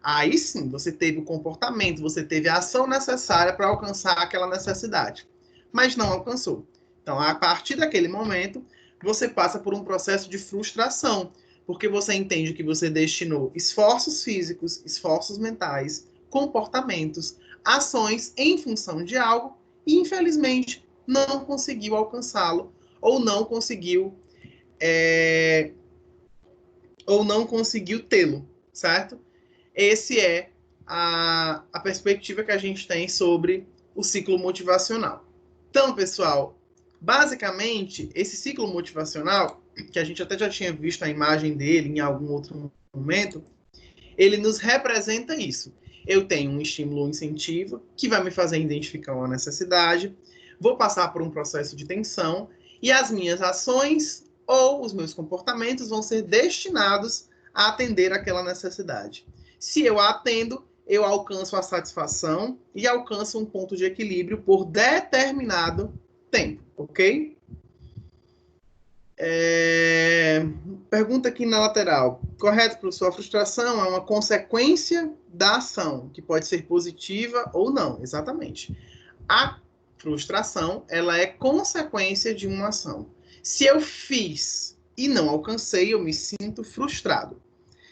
S1: Aí sim, você teve o comportamento, você teve a ação necessária para alcançar aquela necessidade, mas não alcançou. Então, a partir daquele momento, você passa por um processo de frustração, porque você entende que você destinou esforços físicos, esforços mentais, comportamentos, ações em função de algo e, infelizmente, não conseguiu alcançá-lo ou não conseguiu tê-lo, certo? Esse é a perspectiva que a gente tem sobre o ciclo motivacional. Então, pessoal, basicamente, esse ciclo motivacional, que a gente até já tinha visto a imagem dele em algum outro momento, ele nos representa isso. Eu tenho um estímulo, um incentivo, que vai me fazer identificar uma necessidade, vou passar por um processo de tensão, e as minhas ações ou os meus comportamentos vão ser destinados a atender aquela necessidade. Se eu a atendo, eu alcanço a satisfação e alcanço um ponto de equilíbrio por determinado tempo, ok? Pergunta aqui na lateral. Correto, professor? A frustração é uma consequência da ação, que pode ser positiva ou não. Exatamente. A frustração, ela é consequência de uma ação. Se eu fiz e não alcancei, eu me sinto frustrado.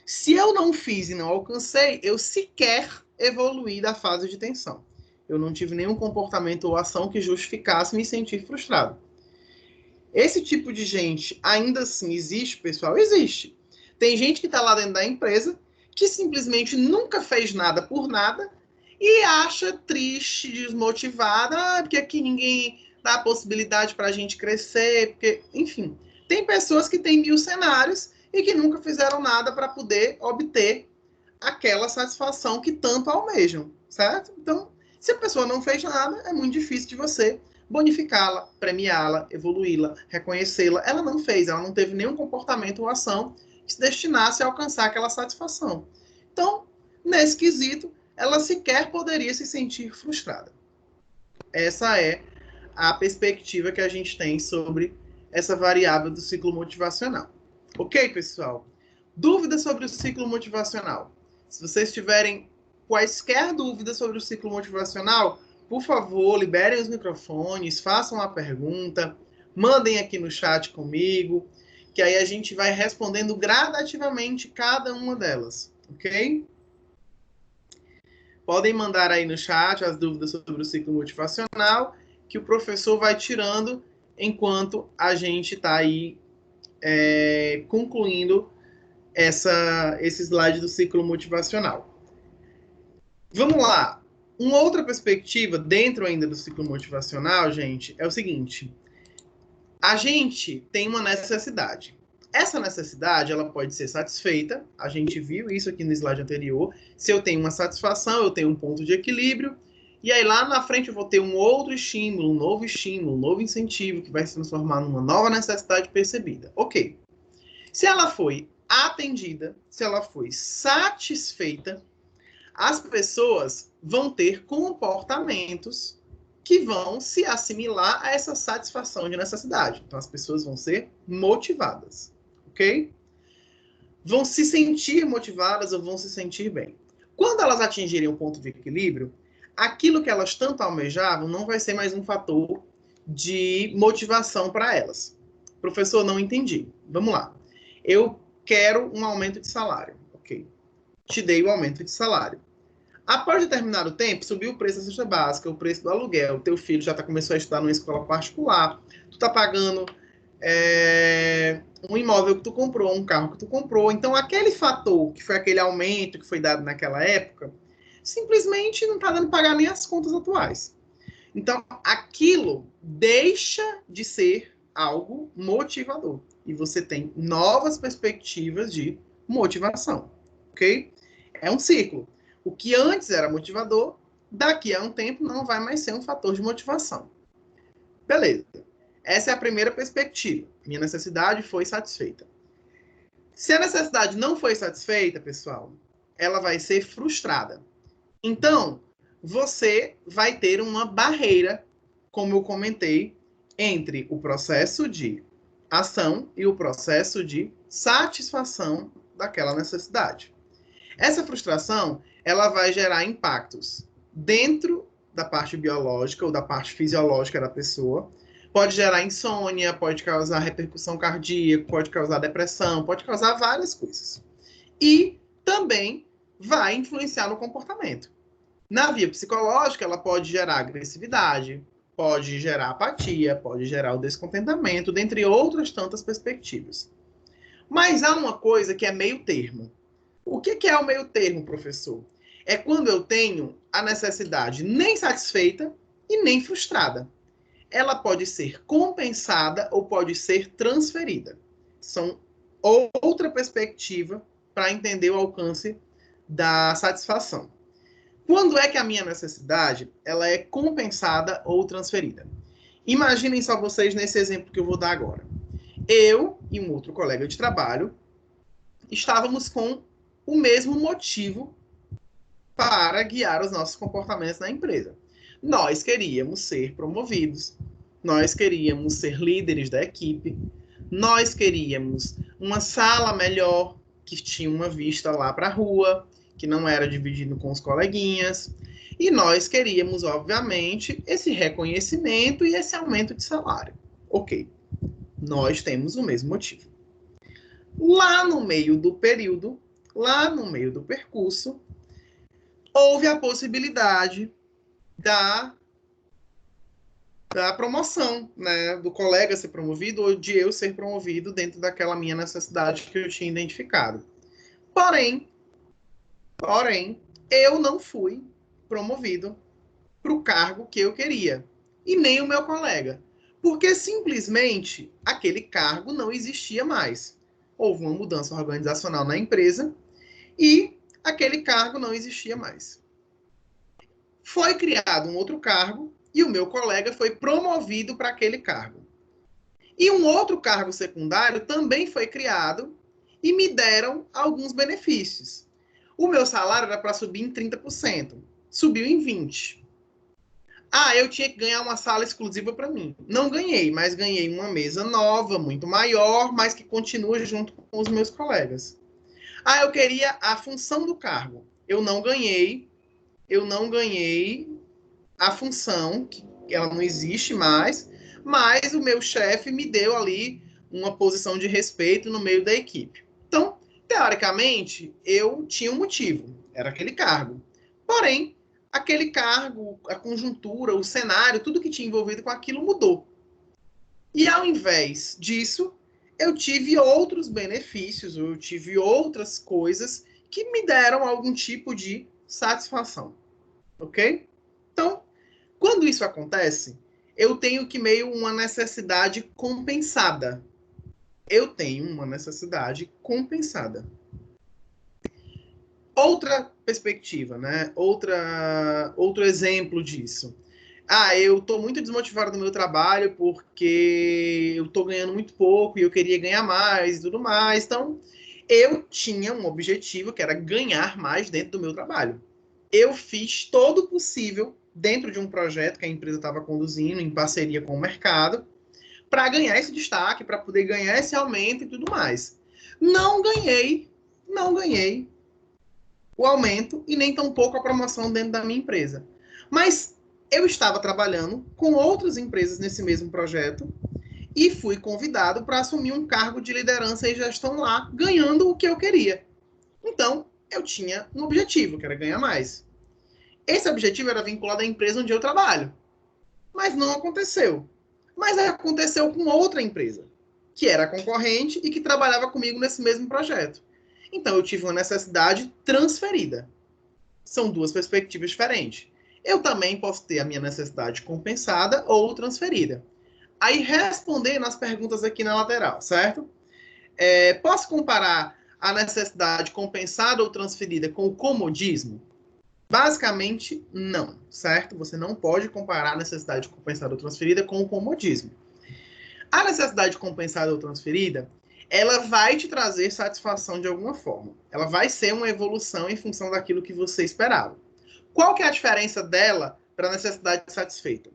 S1: Se eu não fiz e não alcancei, eu sequer evoluí da fase de tensão. Eu não tive nenhum comportamento ou ação que justificasse me sentir frustrado. Esse tipo de gente ainda assim existe, pessoal? Existe. Tem gente que está lá dentro da empresa que simplesmente nunca fez nada por nada e acha triste, desmotivada, porque aqui ninguém dá a possibilidade para a gente crescer, porque, enfim. Tem pessoas que têm 1000 cenários e que nunca fizeram nada para poder obter aquela satisfação que tanto almejam, certo? Então, se a pessoa não fez nada, é muito difícil de você bonificá-la, premiá-la, evoluí-la, reconhecê-la. Ela não fez, ela não teve nenhum comportamento ou ação que se destinasse a alcançar aquela satisfação. Então, nesse quesito, ela sequer poderia se sentir frustrada. Essa é a perspectiva que a gente tem sobre essa variável do ciclo motivacional. Ok, pessoal? Dúvidas sobre o ciclo motivacional? Se vocês tiverem quaisquer dúvidas sobre o ciclo motivacional, por favor, liberem os microfones, façam a pergunta, mandem aqui no chat comigo, que aí a gente vai respondendo gradativamente cada uma delas, ok? Podem mandar aí no chat as dúvidas sobre o ciclo motivacional, que o professor vai tirando enquanto a gente está aí concluindo esse slide do ciclo motivacional. Vamos lá. Uma outra perspectiva dentro ainda do ciclo motivacional, gente, é o seguinte. A gente tem uma necessidade. Essa necessidade, ela pode ser satisfeita. A gente viu isso aqui no slide anterior. Se eu tenho uma satisfação, eu tenho um ponto de equilíbrio. E aí lá na frente eu vou ter um outro estímulo, um novo incentivo que vai se transformar numa nova necessidade percebida. Ok. Se ela foi atendida, se ela foi satisfeita, as pessoas vão ter comportamentos que vão se assimilar a essa satisfação de necessidade. Então, as pessoas vão ser motivadas, ok? Vão se sentir motivadas ou vão se sentir bem. Quando elas atingirem o ponto de equilíbrio, aquilo que elas tanto almejavam não vai ser mais um fator de motivação para elas. Professor, não entendi. Vamos lá. Eu quero um aumento de salário. Ok. Te dei o aumento de salário. Após determinado tempo, subiu o preço da cesta básica, o preço do aluguel, teu filho já começou a estudar numa escola particular, tu está pagando um imóvel que tu comprou, um carro que tu comprou. Então, aquele fator, que foi aquele aumento que foi dado naquela época, simplesmente não está dando para pagar nem as contas atuais. Então, aquilo deixa de ser algo motivador. E você tem novas perspectivas de motivação, ok? É um ciclo. O que antes era motivador, daqui a um tempo não vai mais ser um fator de motivação. Beleza. Essa é a primeira perspectiva. Minha necessidade foi satisfeita. Se a necessidade não foi satisfeita, pessoal, ela vai ser frustrada. Então, você vai ter uma barreira, como eu comentei, entre o processo de ação e o processo de satisfação daquela necessidade. Essa frustração, ela vai gerar impactos dentro da parte biológica ou da parte fisiológica da pessoa. Pode gerar insônia, pode causar repercussão cardíaca, pode causar depressão, pode causar várias coisas. E também vai influenciar no comportamento. Na via psicológica, ela pode gerar agressividade, pode gerar apatia, pode gerar o descontentamento, dentre outras tantas perspectivas. Mas há uma coisa que é meio termo. O que é o meio termo, professor? É quando eu tenho a necessidade nem satisfeita e nem frustrada. Ela pode ser compensada ou pode ser transferida. São outra perspectiva para entender o alcance da satisfação. Quando é que a minha necessidade ela é compensada ou transferida? Imaginem só vocês nesse exemplo que eu vou dar agora. Eu e um outro colega de trabalho estávamos com o mesmo motivo para guiar os nossos comportamentos na empresa. Nós queríamos ser promovidos, nós queríamos ser líderes da equipe, nós queríamos uma sala melhor, que tinha uma vista lá para a rua, que não era dividido com os coleguinhas, e nós queríamos, obviamente, esse reconhecimento e esse aumento de salário. Ok, nós temos o mesmo motivo. Lá no meio do período, lá no meio do percurso, houve a possibilidade da promoção, né, do colega ser promovido ou de eu ser promovido dentro daquela minha necessidade que eu tinha identificado. Porém, eu não fui promovido para o cargo que eu queria, e nem o meu colega, porque simplesmente aquele cargo não existia mais. Houve uma mudança organizacional na empresa e aquele cargo não existia mais. Foi criado um outro cargo e o meu colega foi promovido para aquele cargo. E um outro cargo secundário também foi criado e me deram alguns benefícios. O meu salário era para subir em 30%. Subiu em 20%. Ah, eu tinha que ganhar uma sala exclusiva para mim. Não ganhei, mas ganhei uma mesa nova, muito maior, mas que continua junto com os meus colegas. Ah, eu queria a função do cargo. Eu não ganhei a função, que ela não existe mais, mas o meu chefe me deu ali uma posição de respeito no meio da equipe. Então, teoricamente, eu tinha um motivo, era aquele cargo. Porém, aquele cargo, a conjuntura, o cenário, tudo que tinha envolvido com aquilo mudou. E ao invés disso, eu tive outros benefícios, eu tive outras coisas que me deram algum tipo de satisfação, ok? Então, quando isso acontece, eu tenho que meio uma necessidade compensada. Eu tenho uma necessidade compensada. Outra perspectiva, né? Outro exemplo disso. Eu estou muito desmotivado no meu trabalho porque eu estou ganhando muito pouco e eu queria ganhar mais e tudo mais. Então, eu tinha um objetivo que era ganhar mais dentro do meu trabalho. Eu fiz todo o possível dentro de um projeto que a empresa estava conduzindo em parceria com o mercado para ganhar esse destaque, para poder ganhar esse aumento e tudo mais. Não ganhei o aumento e nem tampouco a promoção dentro da minha empresa. Mas eu estava trabalhando com outras empresas nesse mesmo projeto e fui convidado para assumir um cargo de liderança e gestão lá, ganhando o que eu queria. Então, eu tinha um objetivo, que era ganhar mais. Esse objetivo era vinculado à empresa onde eu trabalho. Mas não aconteceu. Mas aconteceu com outra empresa, que era concorrente e que trabalhava comigo nesse mesmo projeto. Então, eu tive uma necessidade transferida. São duas perspectivas diferentes. Eu também posso ter a minha necessidade compensada ou transferida. Aí, respondendo as perguntas aqui na lateral, certo? Posso comparar a necessidade compensada ou transferida com o comodismo? Basicamente, não, certo? Você não pode comparar a necessidade compensada ou transferida com o comodismo. A necessidade compensada ou transferida, ela vai te trazer satisfação de alguma forma. Ela vai ser uma evolução em função daquilo que você esperava. Qual que é a diferença dela para a necessidade satisfeita?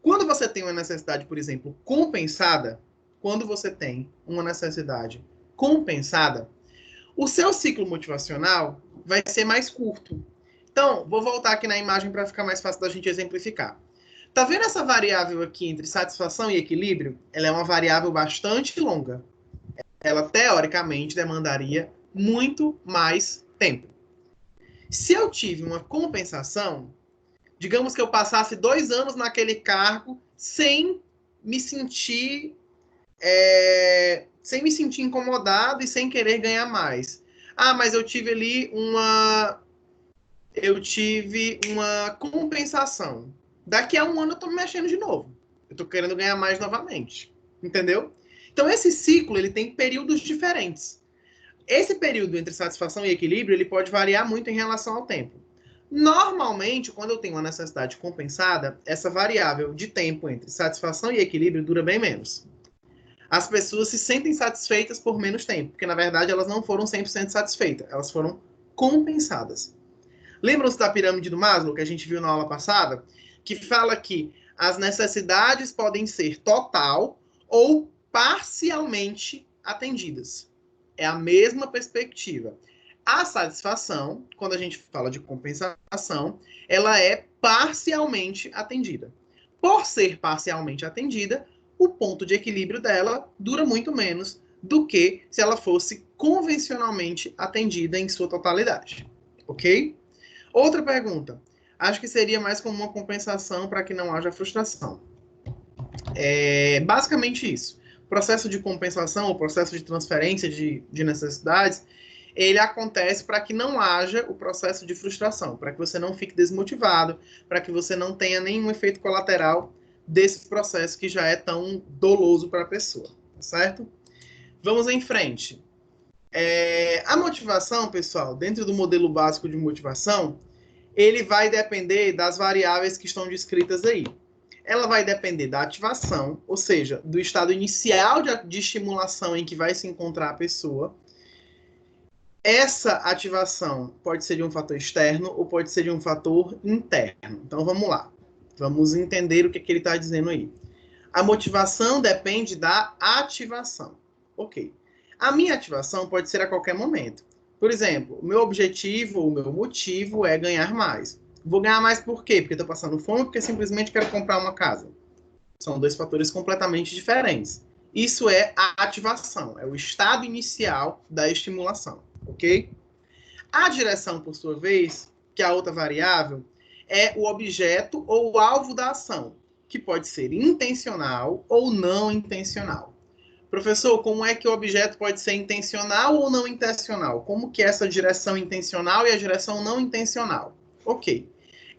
S1: Quando você tem uma necessidade, por exemplo, compensada, quando você tem uma necessidade compensada, o seu ciclo motivacional vai ser mais curto. Então, vou voltar aqui na imagem para ficar mais fácil da gente exemplificar. Tá vendo essa variável aqui entre satisfação e equilíbrio? Ela é uma variável bastante longa. Ela, teoricamente, demandaria muito mais tempo. Se eu tive uma compensação, digamos que eu passasse 2 anos naquele cargo sem me sentir incomodado e sem querer ganhar mais. Mas eu tive ali uma compensação. Daqui a 1 ano eu tô me mexendo de novo. Eu tô querendo ganhar mais novamente. Entendeu? Então esse ciclo, ele tem períodos diferentes. Esse período entre satisfação e equilíbrio, ele pode variar muito em relação ao tempo. Normalmente, quando eu tenho uma necessidade compensada, essa variável de tempo entre satisfação e equilíbrio dura bem menos. As pessoas se sentem satisfeitas por menos tempo, porque na verdade elas não foram 100% satisfeitas, elas foram compensadas. Lembram-se da pirâmide do Maslow, que a gente viu na aula passada? Que fala que as necessidades podem ser total ou parcialmente atendidas. É a mesma perspectiva. A satisfação, quando a gente fala de compensação, ela é parcialmente atendida. Por ser parcialmente atendida, o ponto de equilíbrio dela dura muito menos do que se ela fosse convencionalmente atendida em sua totalidade. Ok? Outra pergunta. Acho que seria mais como uma compensação para que não haja frustração. Basicamente isso. O processo de compensação, o processo de transferência de necessidades, ele acontece para que não haja o processo de frustração, para que você não fique desmotivado, para que você não tenha nenhum efeito colateral desse processo que já é tão doloso para a pessoa, certo? Vamos em frente. A motivação, pessoal, dentro do modelo básico de motivação, ele vai depender das variáveis que estão descritas aí. Ela vai depender da ativação, ou seja, do estado inicial de estimulação em que vai se encontrar a pessoa. Essa ativação pode ser de um fator externo ou pode ser de um fator interno. Então, vamos lá. Vamos entender o que ele está dizendo aí. A motivação depende da ativação. Ok. A minha ativação pode ser a qualquer momento. Por exemplo, o meu objetivo, o meu motivo é ganhar mais. Vou ganhar mais por quê? Porque estou passando fome ou porque simplesmente quero comprar uma casa? São dois fatores completamente diferentes. Isso é a ativação, é o estado inicial da estimulação, ok? A direção, por sua vez, que é a outra variável, é o objeto ou o alvo da ação, que pode ser intencional ou não intencional. Professor, como é que o objeto pode ser intencional ou não intencional? Como que é essa direção intencional e a direção não intencional? Ok.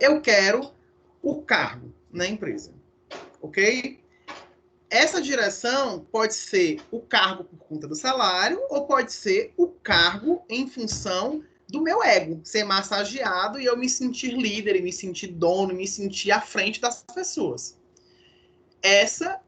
S1: Eu quero o cargo na empresa. Ok? Essa direção pode ser o cargo por conta do salário ou pode ser o cargo em função do meu ego ser massageado e eu me sentir líder, e me sentir dono, e me sentir à frente das pessoas. Essa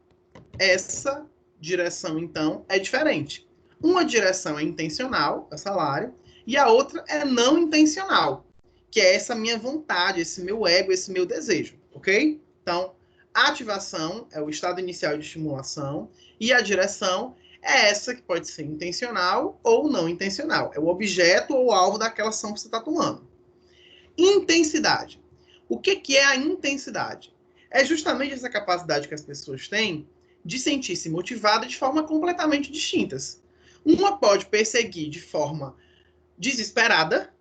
S1: direção, então, é diferente. Uma direção é intencional, é salário, e a outra é não intencional, que é essa minha vontade, esse meu ego, esse meu desejo, ok? Então, a ativação é o estado inicial de estimulação e a direção é essa que pode ser intencional ou não intencional. É o objeto ou o alvo daquela ação que você está tomando. Intensidade. O que é a intensidade? É justamente essa capacidade que as pessoas têm de sentir-se motivada de forma completamente distintas. Uma pode perseguir de forma desesperada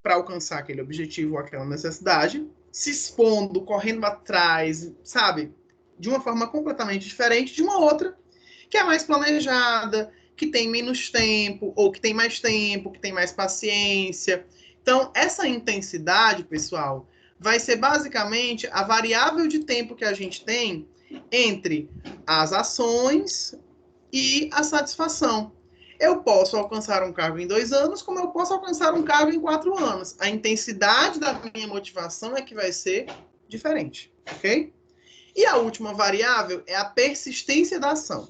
S1: para alcançar aquele objetivo ou aquela necessidade, se expondo, correndo atrás, sabe? De uma forma completamente diferente de uma outra que é mais planejada, que tem menos tempo, ou que tem mais tempo, que tem mais paciência. Então, essa intensidade, pessoal, vai ser basicamente a variável de tempo que a gente tem entre as ações e a satisfação. Eu posso alcançar um cargo em 2 anos, como eu posso alcançar um cargo em 4 anos. A intensidade da minha motivação é que vai ser diferente, ok? E a última variável é a persistência da ação.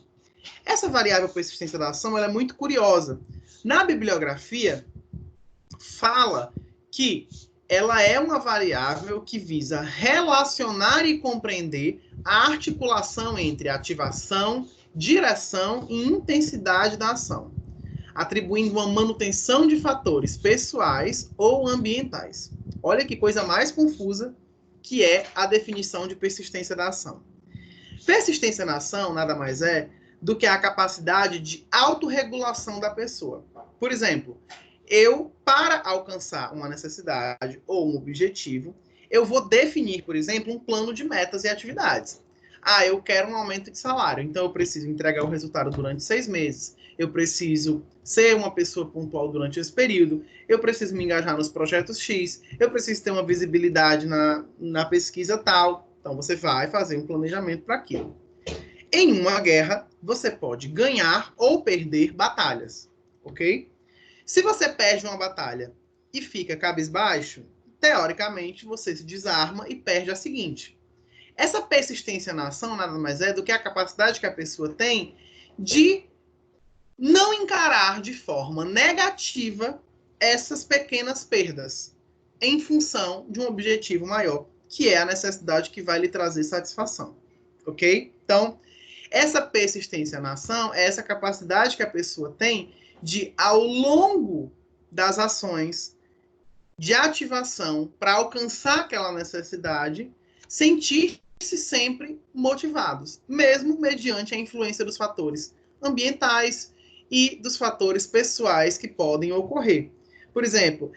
S1: Essa variável persistência da ação ela é muito curiosa. Na bibliografia, fala que ela é uma variável que visa relacionar e compreender a articulação entre ativação, direção e intensidade da ação, atribuindo uma manutenção de fatores pessoais ou ambientais. Olha que coisa mais confusa que é a definição de persistência da ação. Persistência na ação nada mais é do que a capacidade de autorregulação da pessoa. Por exemplo, para alcançar uma necessidade ou um objetivo, eu vou definir, por exemplo, um plano de metas e atividades. Eu quero um aumento de salário, então eu preciso entregar o resultado durante 6 meses. Eu preciso ser uma pessoa pontual durante esse período. Eu preciso me engajar nos projetos X. Eu preciso ter uma visibilidade na pesquisa tal. Então, você vai fazer um planejamento para aquilo. Em uma guerra, você pode ganhar ou perder batalhas, ok? Se você perde uma batalha e fica cabisbaixo, teoricamente você se desarma e perde a seguinte. Essa persistência na ação nada mais é do que a capacidade que a pessoa tem de não encarar de forma negativa essas pequenas perdas em função de um objetivo maior, que é a necessidade que vai lhe trazer satisfação, ok? Então, essa persistência na ação é essa capacidade que a pessoa tem de, ao longo das ações de ativação para alcançar aquela necessidade, sentir-se sempre motivados, mesmo mediante a influência dos fatores ambientais e dos fatores pessoais que podem ocorrer. Por exemplo,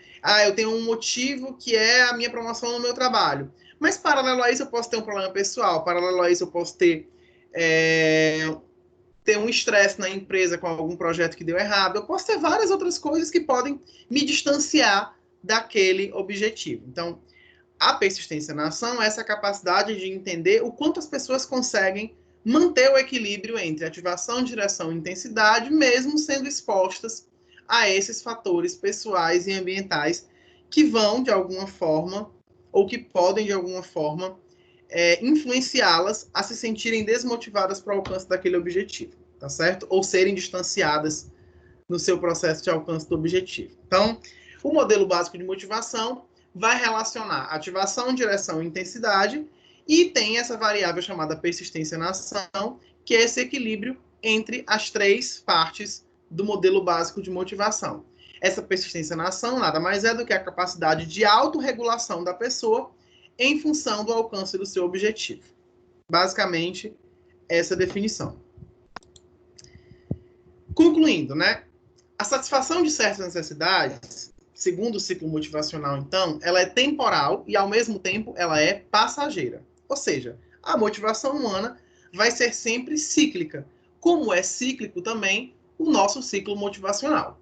S1: eu tenho um motivo que é a minha promoção no meu trabalho, mas paralelo a isso eu posso ter um problema pessoal, paralelo a isso eu posso ter um estresse na empresa com algum projeto que deu errado, eu posso ter várias outras coisas que podem me distanciar daquele objetivo. Então, a persistência na ação é essa capacidade de entender o quanto as pessoas conseguem manter o equilíbrio entre ativação, direção e intensidade, mesmo sendo expostas a esses fatores pessoais e ambientais que vão, de alguma forma, ou que podem, de alguma forma, influenciá-las a se sentirem desmotivadas para o alcance daquele objetivo, tá certo? Ou serem distanciadas no seu processo de alcance do objetivo. Então, o modelo básico de motivação vai relacionar ativação, direção e intensidade e tem essa variável chamada persistência na ação, que é esse equilíbrio entre as 3 partes do modelo básico de motivação. Essa persistência na ação nada mais é do que a capacidade de autorregulação da pessoa em função do alcance do seu objetivo. Basicamente, essa definição. Concluindo, né? A satisfação de certas necessidades segundo o ciclo motivacional, então, ela é temporal e, ao mesmo tempo, ela é passageira. Ou seja, a motivação humana vai ser sempre cíclica, como é cíclico também o nosso ciclo motivacional.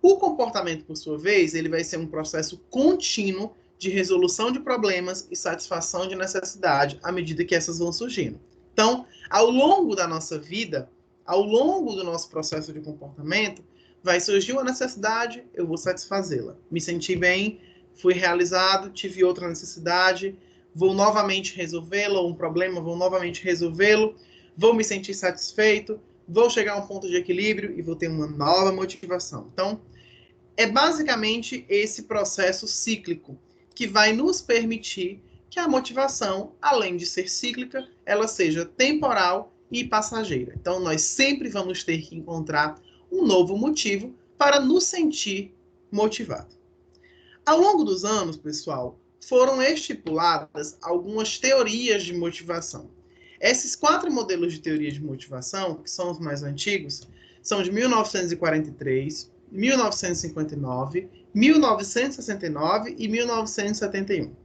S1: O comportamento, por sua vez, ele vai ser um processo contínuo de resolução de problemas e satisfação de necessidade à medida que essas vão surgindo. Então, ao longo da nossa vida, ao longo do nosso processo de comportamento, vai surgir uma necessidade, eu vou satisfazê-la. Me senti bem, fui realizado, tive outra necessidade, vou novamente resolvê-la, ou um problema, vou novamente resolvê-lo, vou me sentir satisfeito, vou chegar a um ponto de equilíbrio e vou ter uma nova motivação. Então, é basicamente esse processo cíclico que vai nos permitir que a motivação, além de ser cíclica, ela seja temporal e passageira. Então, nós sempre vamos ter que encontrar um novo motivo para nos sentir motivado. Ao longo dos anos, pessoal, foram estipuladas algumas teorias de motivação. Esses 4 modelos de teoria de motivação, que são os mais antigos, são de 1943, 1959, 1969 e 1971.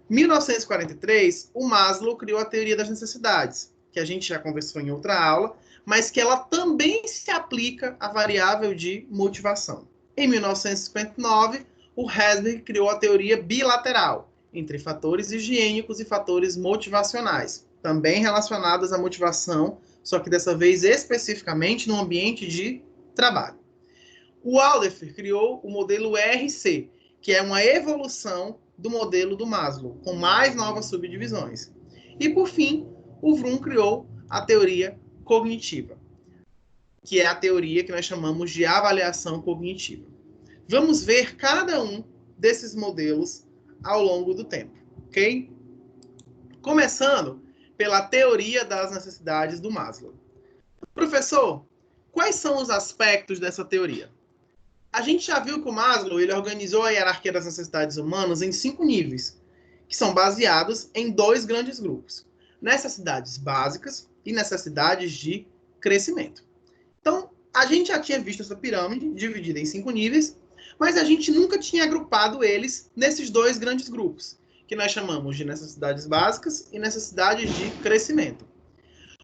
S1: 1943, o Maslow criou a teoria das necessidades, que a gente já conversou em outra aula, mas que ela também se aplica à variável de motivação. Em 1959, o Herzberg criou a teoria bilateral, entre fatores higiênicos e fatores motivacionais, também relacionados à motivação, só que dessa vez especificamente no ambiente de trabalho. O Alder criou o modelo RC, que é uma evolução do modelo do Maslow, com mais novas subdivisões. E, por fim, o Vroom criou a teoria cognitiva, que é a teoria que nós chamamos de avaliação cognitiva. Vamos ver cada um desses modelos ao longo do tempo, ok? Começando pela teoria das necessidades do Maslow. Professor, quais são os aspectos dessa teoria? A gente já viu que o Maslow ele organizou a hierarquia das necessidades humanas em 5 níveis, que são baseados em 2 grandes grupos: necessidades básicas e necessidades de crescimento. Então, a gente já tinha visto essa pirâmide dividida em 5 níveis, mas a gente nunca tinha agrupado eles nesses 2 grandes grupos, que nós chamamos de necessidades básicas e necessidades de crescimento.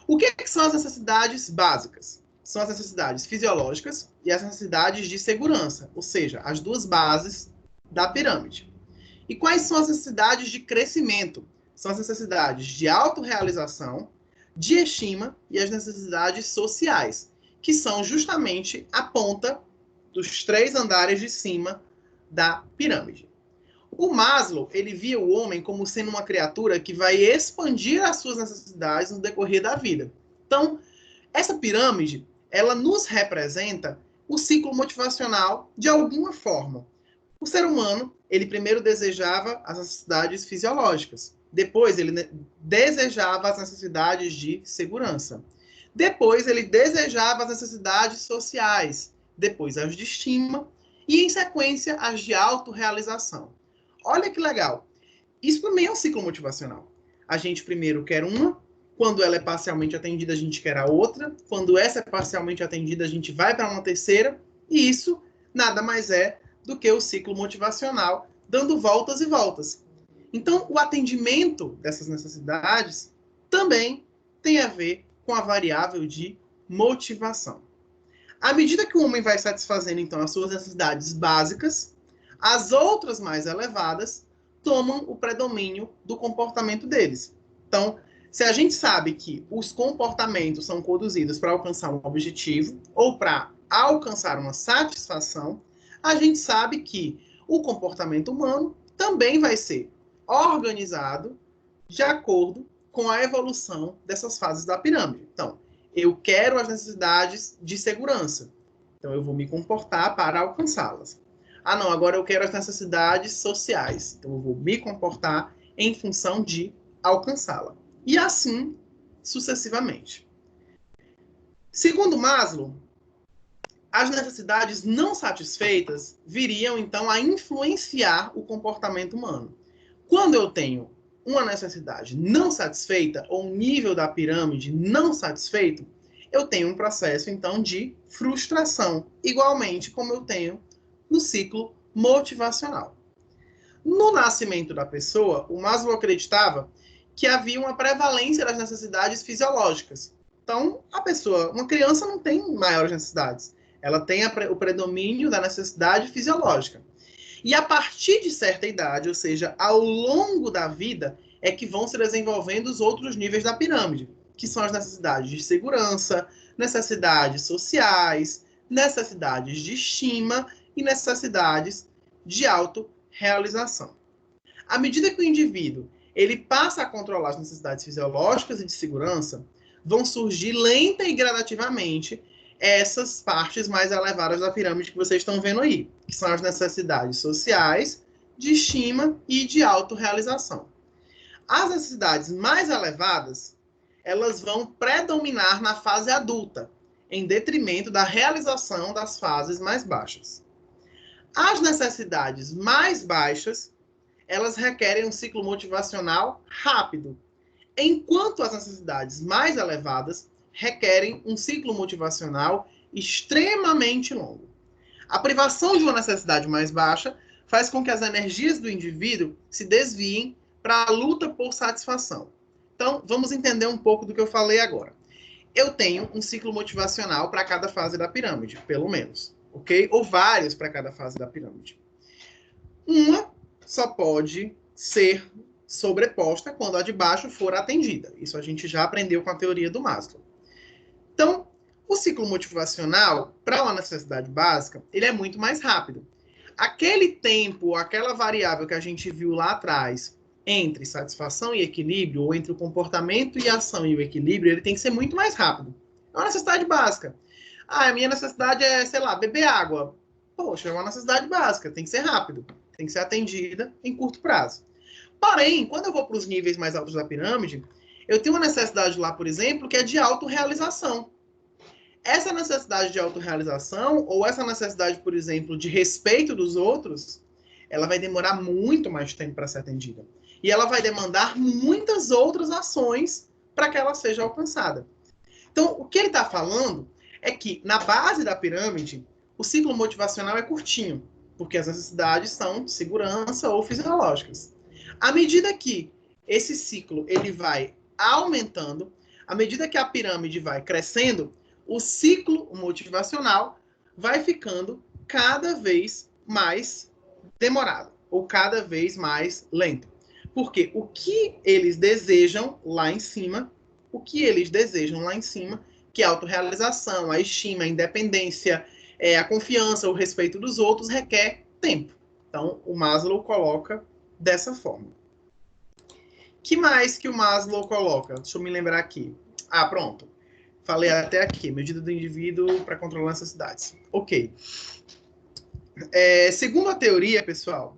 S1: O que são as necessidades básicas? São as necessidades fisiológicas e as necessidades de segurança, ou seja, as 2 bases da pirâmide. E quais são as necessidades de crescimento? São as necessidades de autorrealização, de estima e as necessidades sociais, que são justamente a ponta dos 3 andares de cima da pirâmide. O Maslow, ele via o homem como sendo uma criatura que vai expandir as suas necessidades no decorrer da vida. Então, essa pirâmide, ela nos representa o ciclo motivacional de alguma forma. O ser humano, ele primeiro desejava as necessidades fisiológicas. Depois, ele desejava as necessidades de segurança. Depois, ele desejava as necessidades sociais. Depois, as de estima. E, em sequência, as de autorrealização. Olha que legal. Isso também é um ciclo motivacional. A gente primeiro quer uma. Quando ela é parcialmente atendida, a gente quer a outra. Quando essa é parcialmente atendida, a gente vai para uma terceira. E isso nada mais é do que o ciclo motivacional, dando voltas e voltas. Então, o atendimento dessas necessidades também tem a ver com a variável de motivação. À medida que o homem vai satisfazendo, então, as suas necessidades básicas, as outras mais elevadas tomam o predomínio do comportamento deles. Então, se a gente sabe que os comportamentos são conduzidos para alcançar um objetivo ou para alcançar uma satisfação, a gente sabe que o comportamento humano também vai ser organizado de acordo com a evolução dessas fases da pirâmide. Então, eu quero as necessidades de segurança. Então, eu vou me comportar para alcançá-las. Ah, não, agora eu quero as necessidades sociais. Então, eu vou me comportar em função de alcançá-la. E assim, sucessivamente. Segundo Maslow, as necessidades não satisfeitas viriam, então, a influenciar o comportamento humano. Quando eu tenho uma necessidade não satisfeita, ou um nível da pirâmide não satisfeito, eu tenho um processo, então, de frustração, igualmente como eu tenho no ciclo motivacional. No nascimento da pessoa, o Maslow acreditava que havia uma prevalência das necessidades fisiológicas. Então, a pessoa, uma criança não tem maiores necessidades. Ela tem o predomínio da necessidade fisiológica. E a partir de certa idade, ou seja, ao longo da vida, é que vão se desenvolvendo os outros níveis da pirâmide, que são as necessidades de segurança, necessidades sociais, necessidades de estima e necessidades de autorrealização. À medida que o indivíduo ele passa a controlar as necessidades fisiológicas e de segurança, vão surgir lenta e gradativamente essas partes mais elevadas da pirâmide que vocês estão vendo aí, que são as necessidades sociais, de estima e de autorrealização. As necessidades mais elevadas, elas vão predominar na fase adulta, em detrimento da realização das fases mais baixas. As necessidades mais baixas, elas requerem um ciclo motivacional rápido, enquanto as necessidades mais elevadas requerem um ciclo motivacional extremamente longo. A privação de uma necessidade mais baixa faz com que as energias do indivíduo se desviem para a luta por satisfação. Então, vamos entender um pouco do que eu falei agora. Eu tenho um ciclo motivacional para cada fase da pirâmide, pelo menos, ok? Ou vários para cada fase da pirâmide. Uma só pode ser sobreposta quando a de baixo for atendida. Isso a gente já aprendeu com a teoria do Maslow. Então, o ciclo motivacional, para uma necessidade básica, ele é muito mais rápido. Aquele tempo, aquela variável que a gente viu lá atrás, entre satisfação e equilíbrio, ou entre o comportamento e a ação e o equilíbrio, ele tem que ser muito mais rápido. É uma necessidade básica. Ah, a minha necessidade é, sei lá, beber água. Poxa, é uma necessidade básica, tem que ser rápido. Tem que ser atendida em curto prazo. Porém, quando eu vou para os níveis mais altos da pirâmide, eu tenho uma necessidade lá, por exemplo, que é de autorrealização. Essa necessidade de autorrealização, ou essa necessidade, por exemplo, de respeito dos outros, ela vai demorar muito mais tempo para ser atendida. E ela vai demandar muitas outras ações para que ela seja alcançada. Então, o que ele está falando é que, na base da pirâmide, o ciclo motivacional é curtinho, porque as necessidades são segurança ou fisiológicas. À medida que esse ciclo ele vai aumentando, à medida que a pirâmide vai crescendo, o ciclo motivacional vai ficando cada vez mais demorado, ou cada vez mais lento. Porque o que eles desejam lá em cima, que é a autorrealização, a estima, a independência, a confiança, o respeito dos outros, requer tempo. Então, o Maslow coloca dessa forma. Que mais que o Maslow coloca? Deixa eu me lembrar aqui. Ah, pronto. Falei até aqui. Medida do indivíduo para controlar necessidades. Ok. Segundo a teoria, pessoal,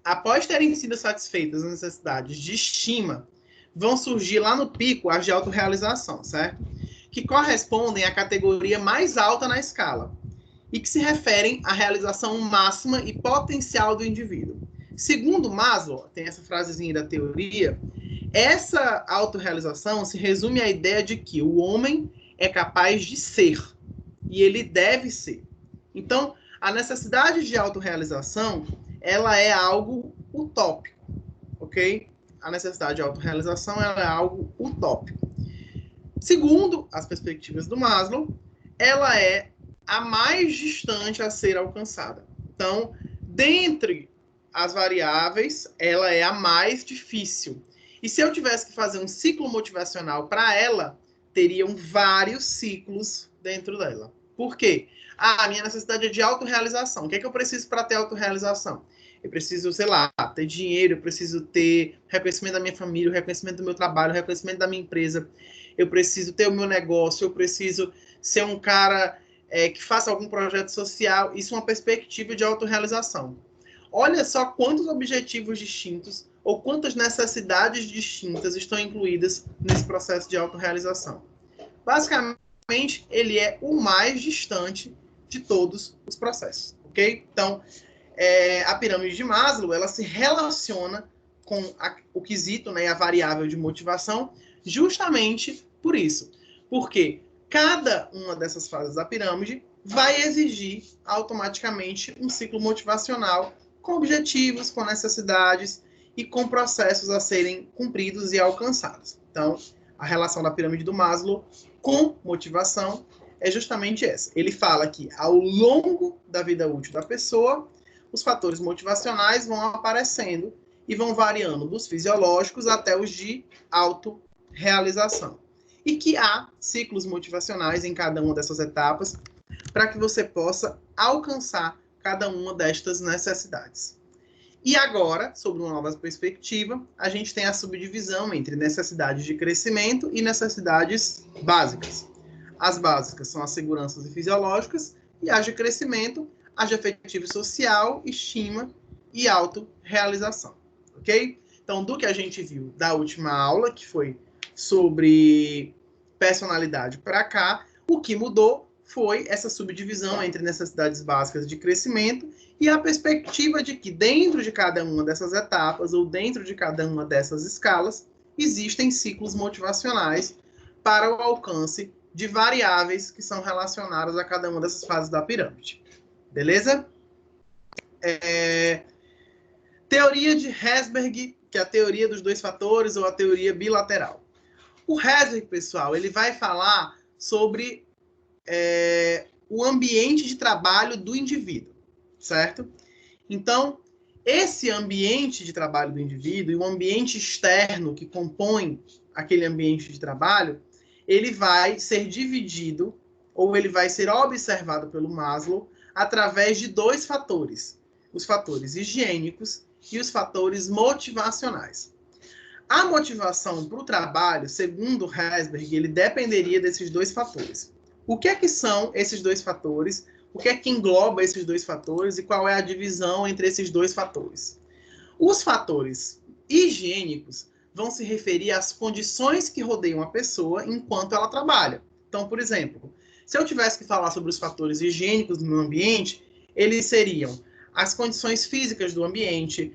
S1: após terem sido satisfeitas as necessidades de estima, vão surgir lá no pico as de autorrealização, certo? Que correspondem à categoria mais alta na escala e que se referem à realização máxima e potencial do indivíduo. Segundo Maslow, tem essa frasezinha da teoria, essa autorrealização se resume à ideia de que o homem é capaz de ser e ele deve ser. Então, a necessidade de autorrealização, ela é algo utópico, ok? A necessidade de autorrealização, ela é algo utópico. Segundo as perspectivas do Maslow, ela é a mais distante a ser alcançada. Então, dentre as variáveis, ela é a mais difícil. E se eu tivesse que fazer um ciclo motivacional para ela, teriam vários ciclos dentro dela. Por quê? A minha necessidade é de autorrealização. O que é que eu preciso para ter autorrealização? Eu preciso, sei lá, ter dinheiro, eu preciso ter reconhecimento da minha família, o reconhecimento do meu trabalho, o reconhecimento da minha empresa, eu preciso ter o meu negócio, eu preciso ser um cara que faça algum projeto social. Isso é uma perspectiva de autorrealização. Olha só quantos objetivos distintos ou quantas necessidades distintas estão incluídas nesse processo de autorrealização. Basicamente, ele é o mais distante de todos os processos, ok? Então, a pirâmide de Maslow, ela se relaciona com o quesito, né, a variável de motivação, justamente por isso. Porque cada uma dessas fases da pirâmide vai exigir automaticamente um ciclo motivacional com objetivos, com necessidades e com processos a serem cumpridos e alcançados. Então, a relação da pirâmide do Maslow com motivação é justamente essa. Ele fala que, ao longo da vida útil da pessoa, os fatores motivacionais vão aparecendo e vão variando dos fisiológicos até os de autorrealização. E que há ciclos motivacionais em cada uma dessas etapas para que você possa alcançar cada uma destas necessidades. E agora, sobre uma nova perspectiva, a gente tem a subdivisão entre necessidades de crescimento e necessidades básicas. As básicas são as seguranças e fisiológicas, e as de crescimento, as de afetivo e social, estima e autorrealização. Ok? Então, do que a gente viu da última aula, que foi sobre personalidade para cá, o que mudou foi essa subdivisão entre necessidades básicas de crescimento e a perspectiva de que dentro de cada uma dessas etapas ou dentro de cada uma dessas escalas existem ciclos motivacionais para o alcance de variáveis que são relacionadas a cada uma dessas fases da pirâmide. Beleza? Teoria de Herzberg, que é a teoria dos dois fatores ou a teoria bilateral. O Herzberg, pessoal, ele vai falar sobre o ambiente de trabalho do indivíduo, certo? Então, esse ambiente de trabalho do indivíduo e o ambiente externo que compõe aquele ambiente de trabalho, ele vai ser dividido ou ele vai ser observado pelo Maslow através de dois fatores: os fatores higiênicos e os fatores motivacionais. A motivação para o trabalho, segundo Herzberg, ele dependeria desses dois fatores. O que é que são esses dois fatores? O que é que engloba esses dois fatores e qual é a divisão entre esses dois fatores? Os fatores higiênicos vão se referir às condições que rodeiam a pessoa enquanto ela trabalha. Então, por exemplo, se eu tivesse que falar sobre os fatores higiênicos do meu ambiente, eles seriam as condições físicas do ambiente,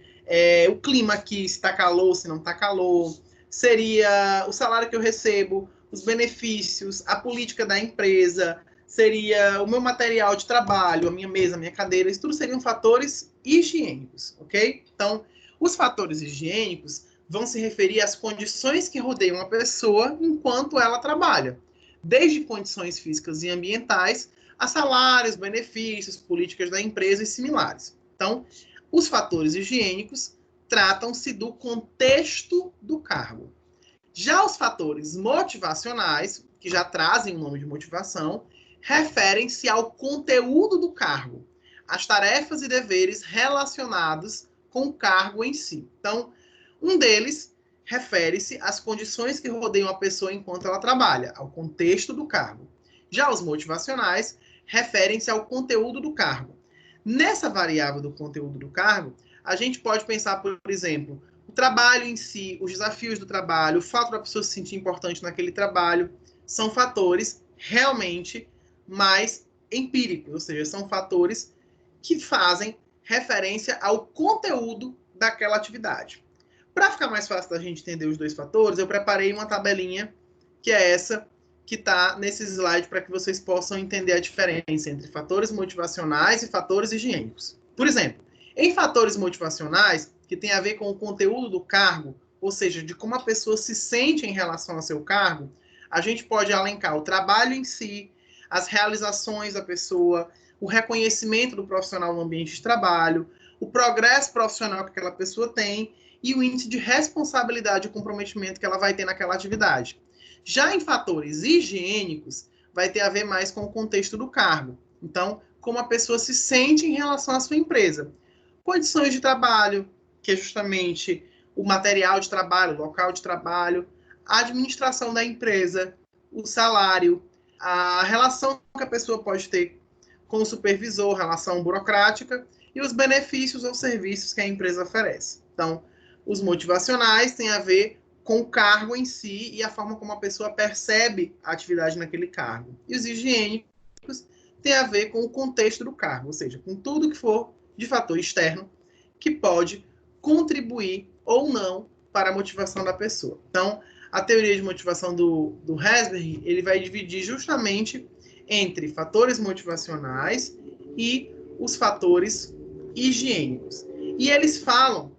S1: o clima aqui, se está calor, se não está calor, seria o salário que eu recebo, os benefícios, a política da empresa, seria o meu material de trabalho, a minha mesa, a minha cadeira, isso tudo seriam fatores higiênicos, ok? Então, os fatores higiênicos vão se referir às condições que rodeiam a pessoa enquanto ela trabalha, desde condições físicas e ambientais a salários, benefícios, políticas da empresa e similares. Então, os fatores higiênicos tratam-se do contexto do cargo. Já os fatores motivacionais, que já trazem o nome de motivação, referem-se ao conteúdo do cargo, às tarefas e deveres relacionados com o cargo em si. Então, um deles refere-se às condições que rodeiam a pessoa enquanto ela trabalha, ao contexto do cargo. Já os motivacionais referem-se ao conteúdo do cargo. Nessa variável do conteúdo do cargo, a gente pode pensar, por exemplo, o trabalho em si, os desafios do trabalho, o fato da pessoa se sentir importante naquele trabalho, são fatores realmente mais empíricos, ou seja, são fatores que fazem referência ao conteúdo daquela atividade. Para ficar mais fácil da gente entender os dois fatores, eu preparei uma tabelinha, que é essa que está nesse slide, para que vocês possam entender a diferença entre fatores motivacionais e fatores higiênicos. Por exemplo, em fatores motivacionais, que tem a ver com o conteúdo do cargo, ou seja, de como a pessoa se sente em relação ao seu cargo, a gente pode elencar o trabalho em si, as realizações da pessoa, o reconhecimento do profissional no ambiente de trabalho, o progresso profissional que aquela pessoa tem e o índice de responsabilidade e comprometimento que ela vai ter naquela atividade. Já em fatores higiênicos, vai ter a ver mais com o contexto do cargo. Então, como a pessoa se sente em relação à sua empresa. Condições de trabalho, que é justamente o material de trabalho, o local de trabalho, a administração da empresa, o salário, a relação que a pessoa pode ter com o supervisor, relação burocrática, e os benefícios ou serviços que a empresa oferece. Então, os motivacionais têm a ver com o cargo em si e a forma como a pessoa percebe a atividade naquele cargo. E os higiênicos têm a ver com o contexto do cargo, ou seja, com tudo que for de fator externo que pode contribuir ou não para a motivação da pessoa. Então, a teoria de motivação do Herzberg, ele vai dividir justamente entre fatores motivacionais e os fatores higiênicos. E eles falam,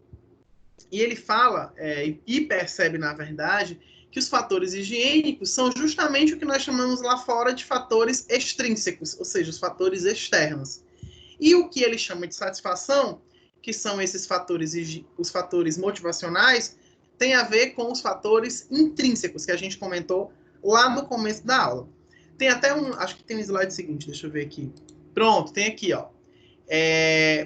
S1: ele fala e percebe, na verdade, que os fatores higiênicos são justamente o que nós chamamos lá fora de fatores extrínsecos, ou seja, os fatores externos. E o que ele chama de satisfação, que são esses fatores, os fatores motivacionais, tem a ver com os fatores intrínsecos, que a gente comentou lá no começo da aula. Tem até acho que tem um slide seguinte, deixa eu ver aqui. Pronto, tem aqui, ó.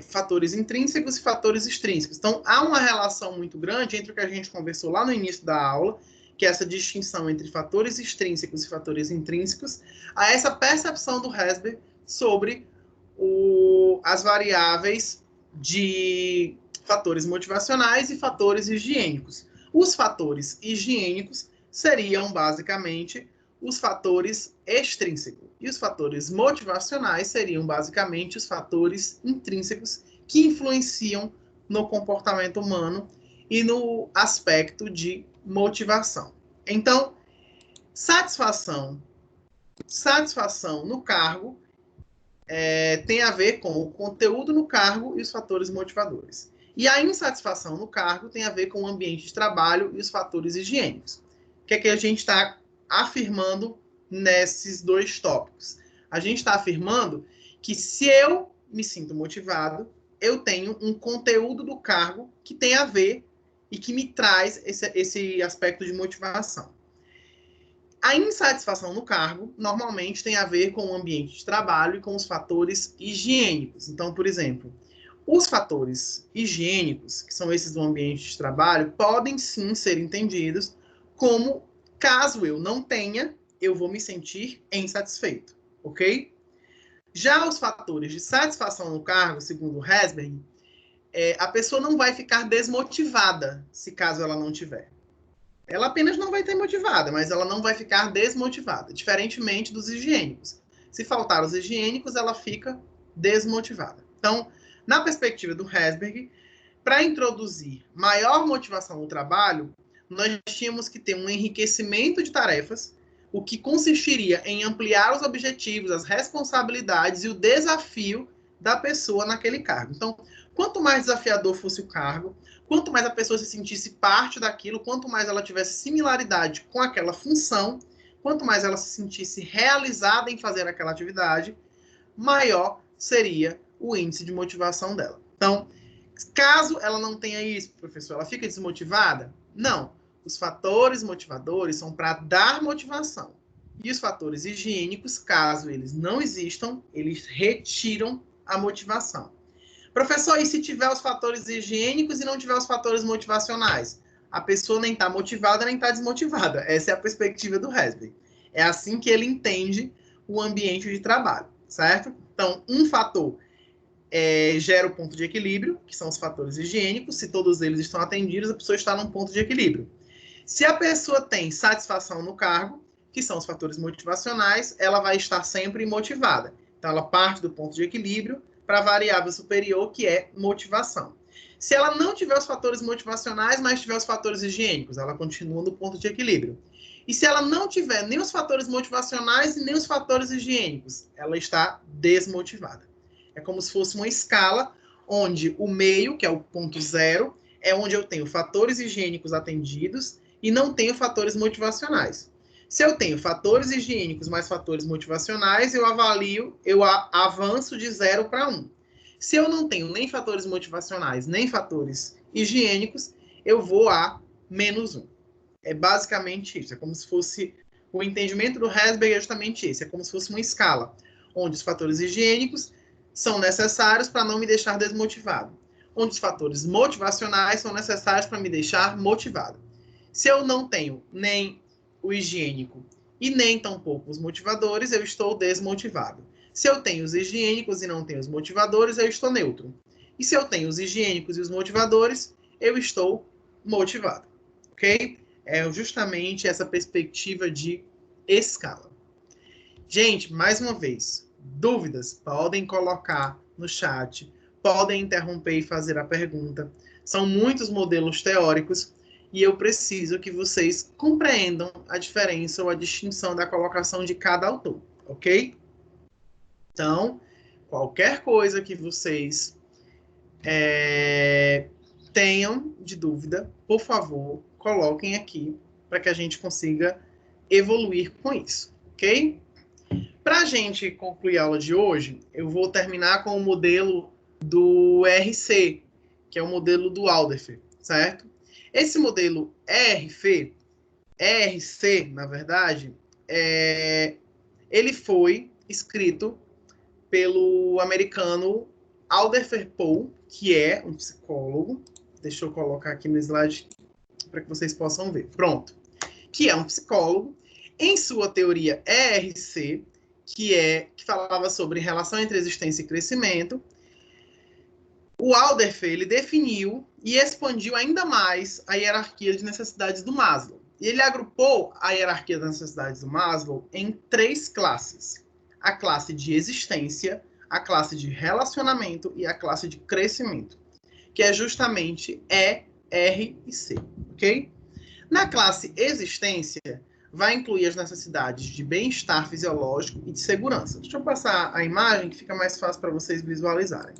S1: Fatores intrínsecos e fatores extrínsecos. Então, há uma relação muito grande entre o que a gente conversou lá no início da aula, que é essa distinção entre fatores extrínsecos e fatores intrínsecos, a essa percepção do Herzberg sobre as variáveis de fatores motivacionais e fatores higiênicos. Os fatores higiênicos seriam, basicamente, os fatores extrínsecos. E os fatores motivacionais seriam, basicamente, os fatores intrínsecos que influenciam no comportamento humano e no aspecto de motivação. Então, satisfação no cargo tem a ver com o conteúdo no cargo e os fatores motivadores. E a insatisfação no cargo tem a ver com o ambiente de trabalho e os fatores higiênicos. O que é que a gente está afirmando nesses dois tópicos? A gente está afirmando que se eu me sinto motivado, eu tenho um conteúdo do cargo que tem a ver e que me traz esse aspecto de motivação. A insatisfação no cargo normalmente tem a ver com o ambiente de trabalho e com os fatores higiênicos. Então, por exemplo, os fatores higiênicos, que são esses do ambiente de trabalho, podem sim ser entendidos como, caso eu não tenha, eu vou me sentir insatisfeito, ok? Já os fatores de satisfação no cargo, segundo Herzberg, a pessoa não vai ficar desmotivada se caso ela não tiver. Ela apenas não vai ter motivada, mas ela não vai ficar desmotivada, diferentemente dos higiênicos. Se faltar os higiênicos, ela fica desmotivada. Então, na perspectiva do Herzberg, para introduzir maior motivação no trabalho, nós tínhamos que ter um enriquecimento de tarefas, o que consistiria em ampliar os objetivos, as responsabilidades e o desafio da pessoa naquele cargo. Então, quanto mais desafiador fosse o cargo, quanto mais a pessoa se sentisse parte daquilo, quanto mais ela tivesse similaridade com aquela função, quanto mais ela se sentisse realizada em fazer aquela atividade, maior seria o índice de motivação dela. Então, caso ela não tenha isso, professor, ela fica desmotivada? Não. Os fatores motivadores são para dar motivação. E os fatores higiênicos, caso eles não existam, eles retiram a motivação. Professor, e se tiver os fatores higiênicos e não tiver os fatores motivacionais? A pessoa nem está motivada, nem está desmotivada. Essa é a perspectiva do Herzberg. É assim que ele entende o ambiente de trabalho, certo? Então, um fator gera o ponto de equilíbrio, que são os fatores higiênicos. Se todos eles estão atendidos, a pessoa está num ponto de equilíbrio. Se a pessoa tem satisfação no cargo, que são os fatores motivacionais, ela vai estar sempre motivada. Então, ela parte do ponto de equilíbrio para a variável superior, que é motivação. Se ela não tiver os fatores motivacionais, mas tiver os fatores higiênicos, ela continua no ponto de equilíbrio. E se ela não tiver nem os fatores motivacionais e nem os fatores higiênicos, ela está desmotivada. É como se fosse uma escala onde o meio, que é o ponto zero, é onde eu tenho fatores higiênicos atendidos e não tenho fatores motivacionais. Se eu tenho fatores higiênicos mais fatores motivacionais, eu avanço de 0 para 1. Se eu não tenho nem fatores motivacionais, nem fatores higiênicos, eu vou a -1. É basicamente isso. É como se fosse... O entendimento do Herzberg é justamente esse. É como se fosse uma escala, onde os fatores higiênicos são necessários para não me deixar desmotivado, onde os fatores motivacionais são necessários para me deixar motivado. Se eu não tenho nem o higiênico e nem tampouco os motivadores, eu estou desmotivado. Se eu tenho os higiênicos e não tenho os motivadores, eu estou neutro. E se eu tenho os higiênicos e os motivadores, eu estou motivado. Ok? É justamente essa perspectiva de escala. Gente, mais uma vez, dúvidas podem colocar no chat, podem interromper e fazer a pergunta. São muitos modelos teóricos e eu preciso que vocês compreendam a diferença ou a distinção da colocação de cada autor, ok? Então, qualquer coisa que vocês tenham de dúvida, por favor, coloquem aqui para que a gente consiga evoluir com isso, ok? Para a gente concluir a aula de hoje, eu vou terminar com o modelo do RC, que é o modelo do Alderfer, certo? Esse modelo ERC, na verdade, ele foi escrito pelo americano Alderfer Poe, que é um psicólogo. Deixa eu colocar aqui no slide para que vocês possam ver. Pronto. Que é um psicólogo. Em sua teoria ERC, que falava sobre relação entre existência e crescimento, o Alderfer, ele definiu e expandiu ainda mais a hierarquia de necessidades do Maslow. E ele agrupou a hierarquia das necessidades do Maslow em 3 classes. A classe de existência, a classe de relacionamento e a classe de crescimento, que é justamente E, R e C, ok? Na classe existência, vai incluir as necessidades de bem-estar fisiológico e de segurança. Deixa eu passar a imagem que fica mais fácil para vocês visualizarem.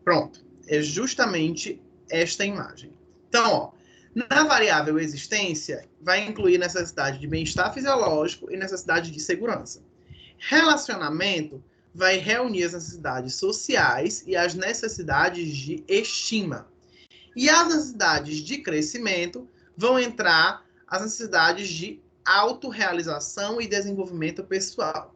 S1: Pronto, é justamente esta imagem. Então, ó, na variável existência, vai incluir necessidade de bem-estar fisiológico e necessidade de segurança. Relacionamento vai reunir as necessidades sociais e as necessidades de estima. E as necessidades de crescimento vão entrar as necessidades de autorrealização e desenvolvimento pessoal.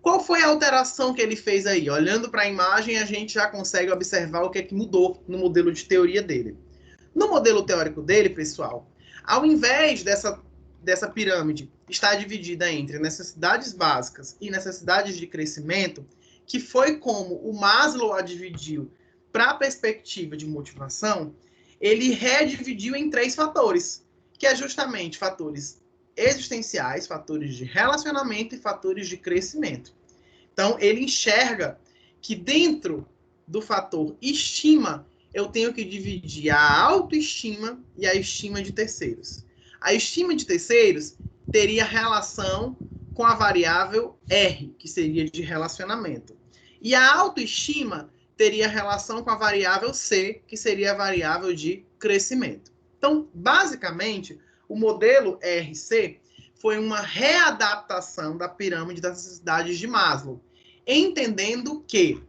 S1: Qual foi a alteração que ele fez aí? Olhando para a imagem, a gente já consegue observar o que é que mudou no modelo de teoria dele. No modelo teórico dele, pessoal, ao invés dessa pirâmide estar dividida entre necessidades básicas e necessidades de crescimento, que foi como o Maslow a dividiu para a perspectiva de motivação, ele redividiu em 3 fatores, que é justamente fatores existenciais, fatores de relacionamento e fatores de crescimento. Então, ele enxerga que dentro do fator estima, eu tenho que dividir a autoestima e a estima de terceiros. A estima de terceiros teria relação com a variável R, que seria de relacionamento. E a autoestima teria relação com a variável C, que seria a variável de crescimento. Então, basicamente, o modelo ERC foi uma readaptação da pirâmide das necessidades de Maslow, entendendo que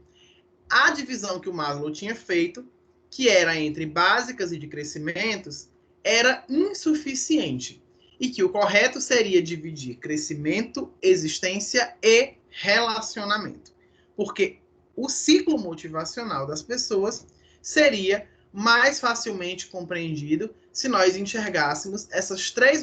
S1: a divisão que o Maslow tinha feito, que era entre básicas e de crescimentos, era insuficiente, e que o correto seria dividir crescimento, existência e relacionamento, porque o ciclo motivacional das pessoas seria mais facilmente compreendido se nós enxergássemos essas 3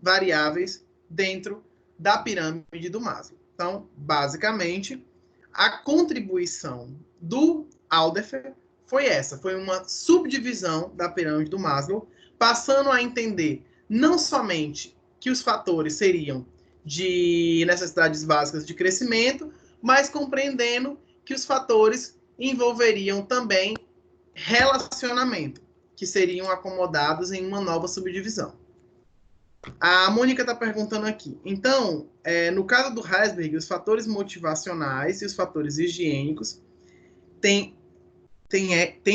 S1: variáveis dentro da pirâmide do Maslow. Então, basicamente, a contribuição do Alderfer foi essa, foi uma subdivisão da pirâmide do Maslow, passando a entender não somente que os fatores seriam de necessidades básicas de crescimento, mas compreendendo que os fatores envolveriam também relacionamento, que seriam acomodados em uma nova subdivisão. A Mônica está perguntando aqui. Então, no caso do Herzberg, os fatores motivacionais e os fatores higiênicos têm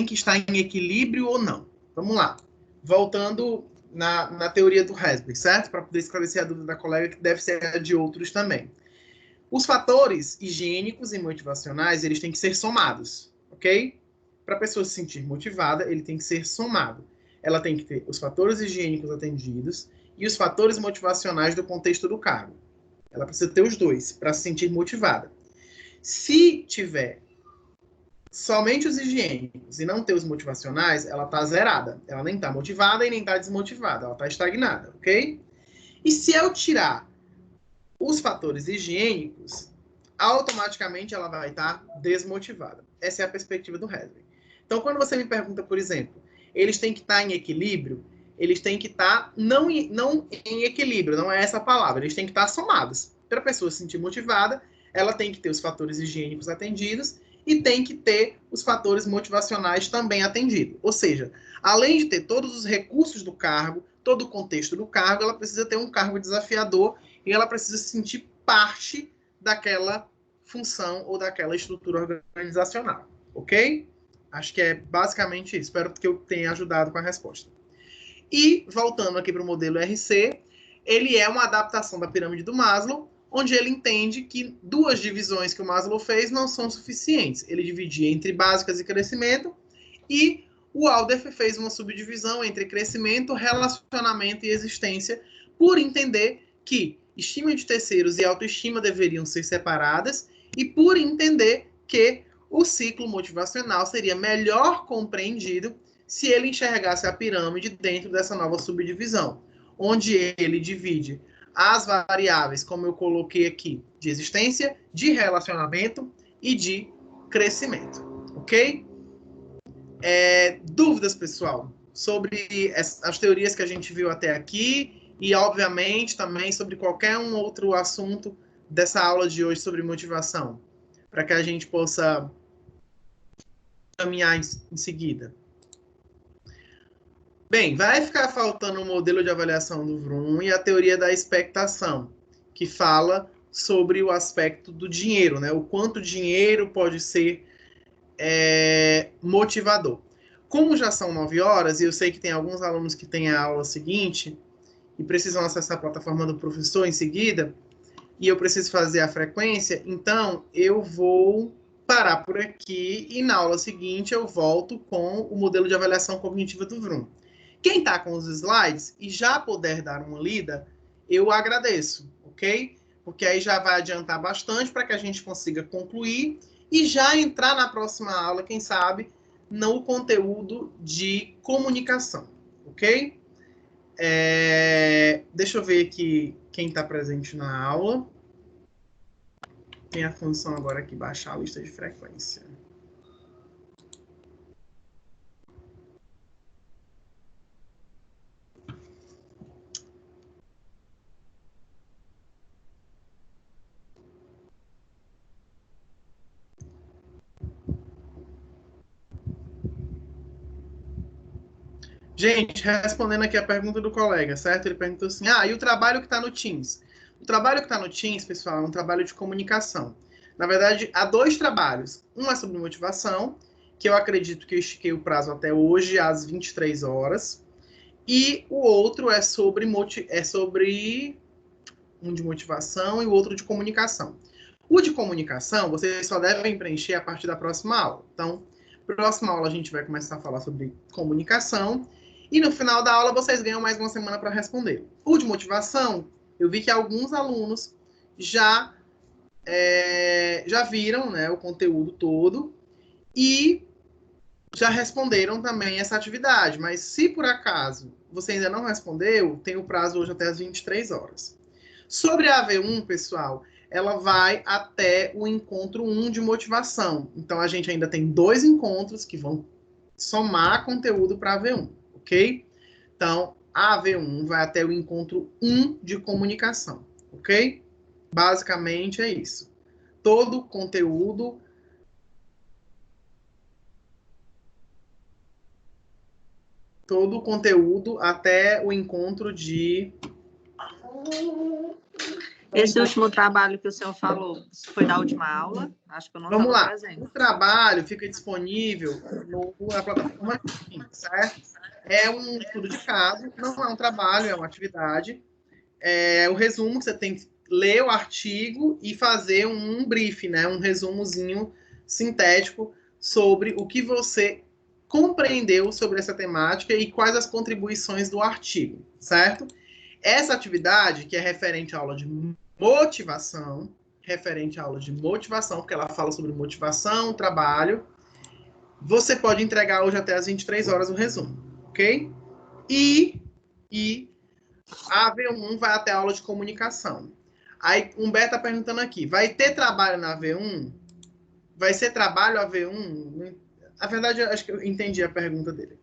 S1: que estar em equilíbrio ou não? Vamos lá. Voltando na teoria do Herzberg, certo? Para poder esclarecer a dúvida da colega, que deve ser a de outros também. Os fatores higiênicos e motivacionais, eles têm que ser somados, ok? Para a pessoa se sentir motivada, ele tem que ser somado. Ela tem que ter os fatores higiênicos atendidos e os fatores motivacionais do contexto do cargo. Ela precisa ter os 2 para se sentir motivada. Se tiver somente os higiênicos e não ter os motivacionais, ela está zerada. Ela nem está motivada e nem está desmotivada. Ela está estagnada, ok? E se eu tirar os fatores higiênicos, automaticamente ela vai estar desmotivada. Essa é a perspectiva do Herzberg. Então, quando você me pergunta, por exemplo, eles têm que estar em equilíbrio, eles têm que estar não em equilíbrio, não é essa a palavra, eles têm que estar somados. Para a pessoa se sentir motivada, ela tem que ter os fatores higiênicos atendidos e tem que ter os fatores motivacionais também atendidos. Ou seja, além de ter todos os recursos do cargo, todo o contexto do cargo, ela precisa ter um cargo desafiador e ela precisa se sentir parte daquela função ou daquela estrutura organizacional, ok? Acho que é basicamente isso. Espero que eu tenha ajudado com a resposta. E, voltando aqui para o modelo RC, ele é uma adaptação da pirâmide do Maslow, onde ele entende que duas divisões que o Maslow fez não são suficientes. Ele dividia entre básicas e crescimento, e o Alder fez uma subdivisão entre crescimento, relacionamento e existência, por entender que estima de terceiros e autoestima deveriam ser separadas, e por entender que o ciclo motivacional seria melhor compreendido se ele enxergasse a pirâmide dentro dessa nova subdivisão, onde ele divide as variáveis, como eu coloquei aqui, de existência, de relacionamento e de crescimento, ok? Dúvidas, pessoal, sobre as teorias que a gente viu até aqui e, obviamente, também sobre qualquer um outro assunto dessa aula de hoje sobre motivação, para que a gente possa caminhar em seguida. Bem, vai ficar faltando o modelo de avaliação do Vroom e a teoria da expectação, que fala sobre o aspecto do dinheiro, né? O quanto dinheiro pode ser motivador. Como já são 9 horas, e eu sei que tem alguns alunos que têm a aula seguinte e precisam acessar a plataforma do professor em seguida, e eu preciso fazer a frequência, então eu vou parar por aqui e na aula seguinte eu volto com o modelo de avaliação cognitiva do Vroom. Quem está com os slides e já puder dar uma lida, eu agradeço, ok? Porque aí já vai adiantar bastante para que a gente consiga concluir e já entrar na próxima aula, quem sabe, no conteúdo de comunicação, ok? Deixa eu ver aqui quem está presente na aula. Tem a função agora aqui, baixar a lista de frequência. Gente, respondendo aqui a pergunta do colega, certo? Ele perguntou assim, e o trabalho que está no Teams? O trabalho que está no Teams, pessoal, é um trabalho de comunicação. Na verdade, há 2 trabalhos. Um é sobre motivação, que eu acredito que eu estiquei o prazo até hoje, às 23 horas. E o outro é sobre um de motivação e o outro de comunicação. O de comunicação, vocês só devem preencher a partir da próxima aula. Então, próxima aula a gente vai começar a falar sobre comunicação. E no final da aula vocês ganham mais uma semana para responder. O de motivação, eu vi que alguns alunos já viram, né, o conteúdo todo e já responderam também essa atividade. Mas se por acaso você ainda não respondeu, tem o prazo hoje até as 23 horas. Sobre a AV1, pessoal, ela vai até o encontro 1 de motivação. Então, a gente ainda tem 2 encontros que vão somar conteúdo para a AV1, ok? Então, a AV1 vai até o encontro 1 de comunicação, ok? Basicamente é isso. Todo conteúdo até o encontro de...
S3: Esse último trabalho que o senhor falou foi da última aula? Acho que eu não estava presente.
S1: O trabalho fica disponível na plataforma, certo? É um estudo de caso, não é um trabalho, é uma atividade. O resumo, você tem que ler o artigo e fazer um brief, né? Um resumozinho sintético sobre o que você compreendeu sobre essa temática e quais as contribuições do artigo, certo? Essa atividade, que é referente à aula de motivação, porque ela fala sobre motivação, trabalho, você pode entregar hoje até as 23 horas o resumo, ok? E a AV1 vai até a aula de comunicação. Aí, Humberto está perguntando aqui, vai ter trabalho na AV1? Vai ser trabalho AV1? Na verdade, eu acho que eu entendi a pergunta dele.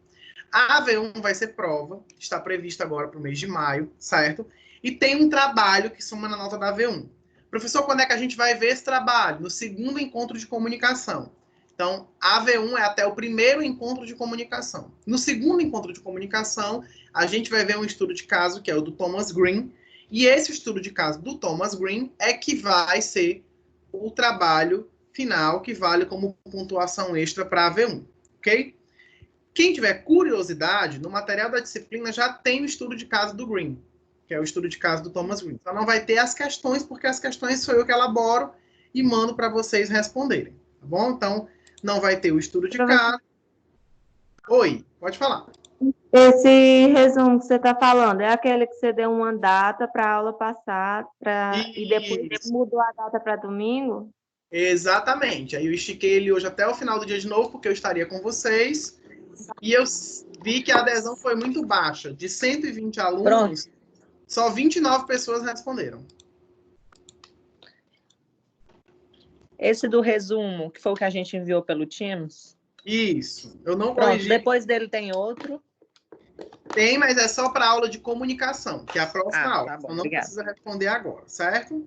S1: A AV1 vai ser prova, está prevista agora para o mês de maio, certo? E tem um trabalho que soma na nota da AV1. Professor, quando é que a gente vai ver esse trabalho? No segundo encontro de comunicação. Então, a AV1 é até o primeiro encontro de comunicação. No segundo encontro de comunicação, a gente vai ver um estudo de caso, que é o do Thomas Green, e esse estudo de caso do Thomas Green é que vai ser o trabalho final, que vale como pontuação extra para a V1, ok? Quem tiver curiosidade, no material da disciplina já tem o estudo de caso do Green, que é o estudo de caso do Thomas Green. Então não vai ter as questões, porque as questões sou eu que elaboro e mando para vocês responderem, tá bom? Então não vai ter o estudo de caso. Oi, pode falar.
S4: Esse resumo que você está falando é aquele que você deu uma data para a aula passar e depois mudou a data para domingo?
S1: Exatamente. Aí eu estiquei ele hoje até o final do dia de novo, porque eu estaria com vocês. E eu vi que a adesão foi muito baixa. De 120 alunos, só 29 pessoas responderam.
S3: Esse do resumo, que foi o que a gente enviou pelo Teams?
S1: Isso. Eu não
S3: Pronto,
S1: corrigi.
S3: depois dele tem outro.
S1: Tem, mas é só para aula de comunicação, que é a próxima aula.
S3: Tá bom,
S1: Então não
S3: obrigada.
S1: precisa responder agora, certo?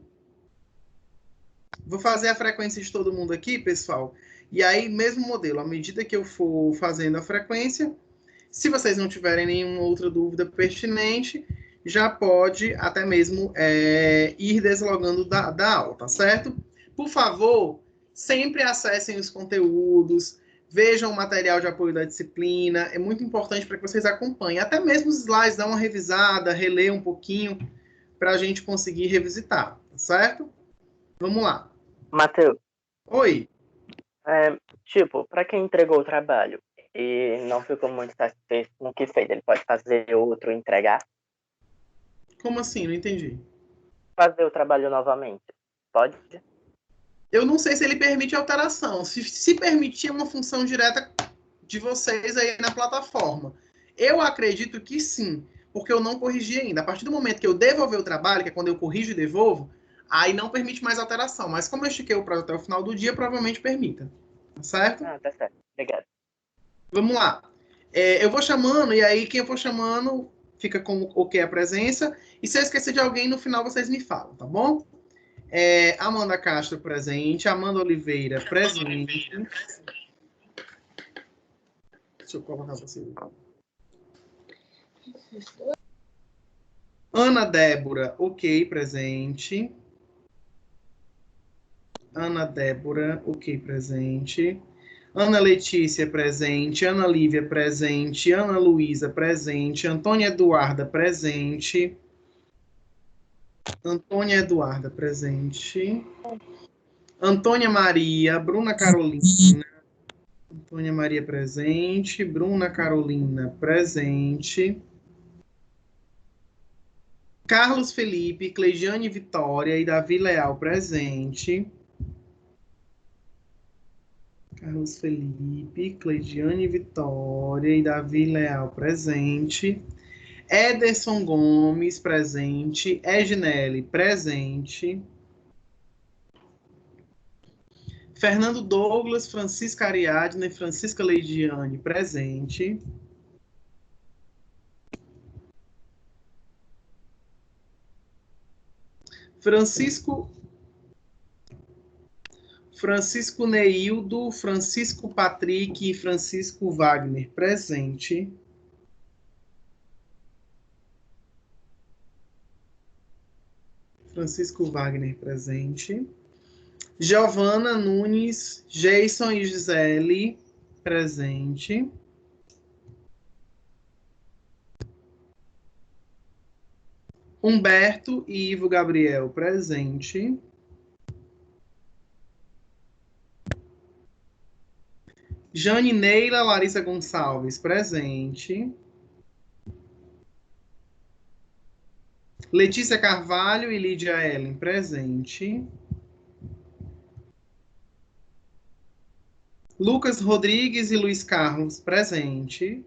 S1: Vou fazer a frequência de todo mundo aqui, pessoal. E aí, mesmo modelo, à medida que eu for fazendo a frequência, se vocês não tiverem nenhuma outra dúvida pertinente, já pode até mesmo ir deslogando da aula, tá certo? Por favor, sempre acessem os conteúdos, vejam o material de apoio da disciplina, é muito importante para que vocês acompanhem. Até mesmo os slides, dá uma revisada, reler um pouquinho, para a gente conseguir revisitar, tá certo? Vamos lá.
S5: Matheus.
S1: Oi.
S5: Tipo, para quem entregou o trabalho e não ficou muito satisfeito com o que fez, ele pode fazer outro e entregar?
S1: Como assim? Não entendi.
S5: Fazer o trabalho novamente. Pode?
S1: Eu não sei se ele permite alteração. Se permitir, é uma função direta de vocês aí na plataforma. Eu acredito que sim, porque eu não corrigi ainda. A partir do momento que eu devolver o trabalho, que é quando eu corrijo e devolvo, aí não permite mais alteração. Mas como eu estiquei o prazo até o final do dia, provavelmente permita. Tá certo?
S5: Ah, tá certo. Obrigado.
S1: Vamos lá. Eu vou chamando, e aí quem eu for chamando fica com o que é a presença. E se eu esquecer de alguém, no final vocês me falam, tá bom? Amanda Castro presente, Amanda Oliveira presente. Deixa eu colocar você. Ana Débora, ok, presente. Ana Débora, ok, presente. Ana Letícia, presente. Ana Lívia, presente. Ana Luísa, presente. Antônia Eduarda, presente. Antônia Eduarda, presente. Antônia Maria, Bruna Carolina. Antônia Maria, presente. Bruna Carolina, presente. Carlos Felipe, Cleidiane Vitória e Davi Leal, presente. Carlos Felipe, Cleidiane Vitória e Davi Leal, presente. Ederson Gomes, presente. Ednelli, presente. Fernando Douglas, Francisca Ariadne, Francisca Leidiane, presente. Francisco Neildo, Francisco Patrick e Francisco Wagner, presente. Francisco Wagner, presente. Giovana Nunes, Jason e Gisele, presente. Humberto e Ivo Gabriel, presente. Jane Neila Larissa Gonçalves, presente. Letícia Carvalho e Lídia Ellen, presente. Lucas Rodrigues e Luiz Carlos, presente.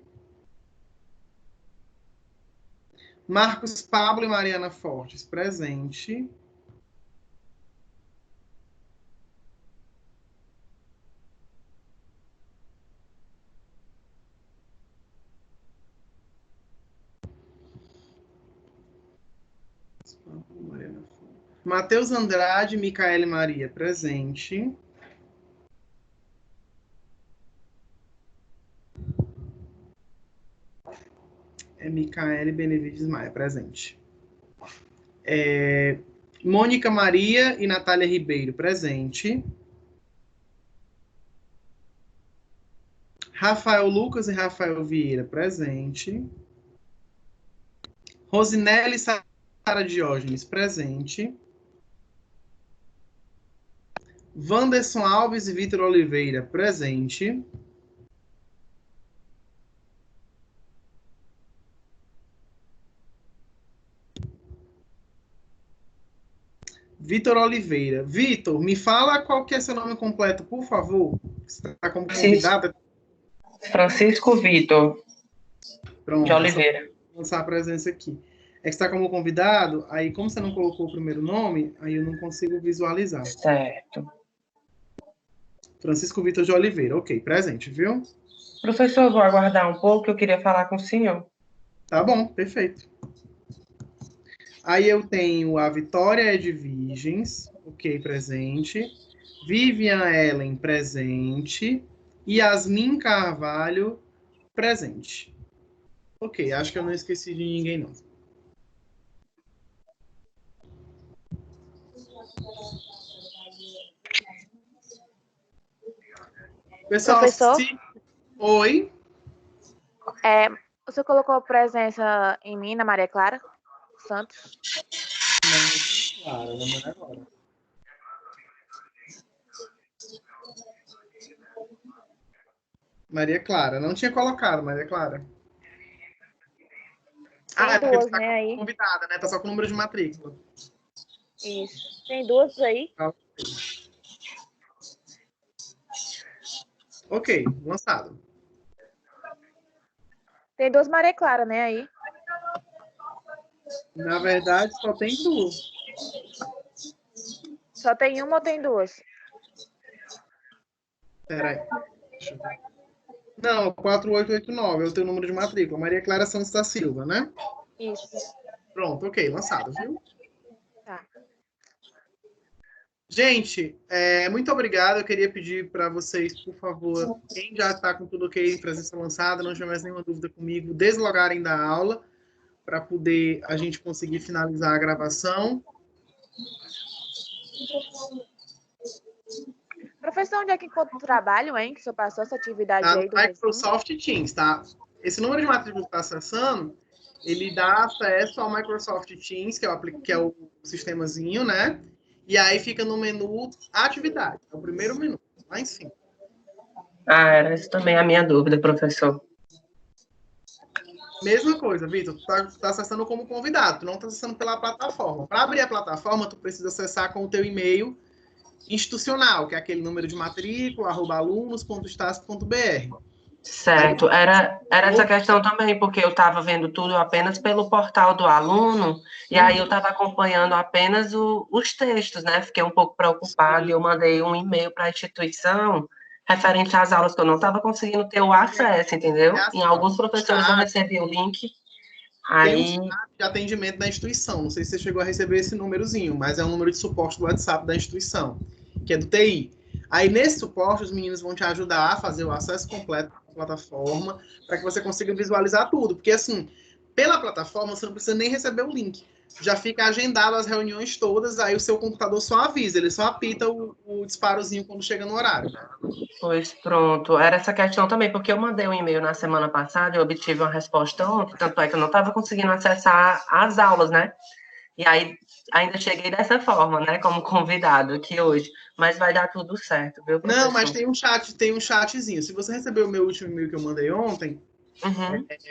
S1: Marcos Pablo e Mariana Fortes, presente. Matheus Andrade e Micaele Maria, presente. Micaele Benevides Maia, presente. Mônica Maria e Natália Ribeiro, presente. Rafael Lucas e Rafael Vieira, presente. Rosinelli Sara Diógenes, presente. Wanderson Alves e Vitor Oliveira, presente. Vitor Oliveira. Vitor, me fala qual que é seu nome completo, por favor. Você está como convidada.
S6: Francisco Vitor
S1: Pronto,
S6: de Oliveira.
S1: Vou lançar a presença aqui. É que está como convidado, aí como você não colocou o primeiro nome, aí eu não consigo visualizar.
S6: Certo.
S1: Francisco Vitor de Oliveira, ok, presente, viu?
S6: Professor, eu vou aguardar um pouco, eu queria falar com o senhor.
S1: Tá bom, perfeito. Aí eu tenho a Vitória Edvigens, ok, presente. Vivian Ellen, presente. Yasmin Carvalho, presente. Ok, acho que eu não esqueci de ninguém, não. Pessoal,
S7: Professor?
S1: Oi?
S7: Você colocou presença em mim, na Maria Clara Santos?
S1: Não, claro, não é agora. Maria Clara, não tinha colocado, Maria Clara.
S7: Tem
S1: porque
S7: duas,
S1: você tá
S7: né, aí?
S1: convidada, né? Tá só com o número de matrícula.
S7: Isso. Tem duas aí?
S1: Ok, lançado.
S7: Tem duas Maria Clara, né, aí?
S1: Na verdade, só tem duas.
S7: Só tem uma ou tem duas?
S1: Peraí. Deixa eu ver. Não, 4889 é o teu número de matrícula. Maria Clara Santos da Silva, né?
S7: Isso.
S1: Pronto, ok, lançado, viu?
S7: Tá.
S1: Gente, muito obrigado. Eu queria pedir para vocês, por favor, quem já está com tudo ok, presença lançada, não tiver mais nenhuma dúvida comigo, deslogarem da aula para poder a gente conseguir finalizar a gravação.
S7: Professor, onde é que encontra o trabalho, hein? Que o senhor passou essa atividade
S1: Tá
S7: aí
S1: no
S7: do
S1: Microsoft Teams, tá? Esse número de matrícula que está acessando, ele dá acesso ao Microsoft Teams, que é o sistemazinho, né? E aí fica no menu Atividade, é o primeiro menu, lá em cima.
S6: Ah, era essa também a minha dúvida, professor.
S1: Mesma coisa, Vitor, tu tá acessando como convidado, tu não tá acessando pela plataforma. Para abrir a plataforma, tu precisa acessar com o teu e-mail institucional, que é aquele número de matrícula, @alunos.estácio.br.
S6: Certo, era essa questão também, porque eu estava vendo tudo apenas pelo portal do aluno, e aí eu estava acompanhando apenas os textos, né? Fiquei um pouco preocupada e eu mandei um e-mail para a instituição referente às aulas que eu não estava conseguindo ter o acesso, entendeu? Em alguns professores eu recebi o link, aí...
S1: Tem um chat de atendimento da instituição, não sei se você chegou a receber esse númerozinho, mas é um número de suporte do WhatsApp da instituição, que é do TI. Aí, nesse suporte, os meninos vão te ajudar a fazer o acesso completo à plataforma, para que você consiga visualizar tudo. Porque, assim, pela plataforma, você não precisa nem receber o link. Já fica agendado as reuniões todas, aí o seu computador só avisa, ele só apita o disparozinho quando chega no horário.
S6: Pois pronto, era essa questão também, porque eu mandei um e-mail na semana passada e obtive uma resposta ontem, tanto é que eu não estava conseguindo acessar as aulas, né? E aí ainda cheguei dessa forma, né, como convidado aqui hoje, mas vai dar tudo certo, viu, professor?
S1: Não, mas tem um chatzinho. Se você recebeu o meu último e-mail que eu mandei ontem,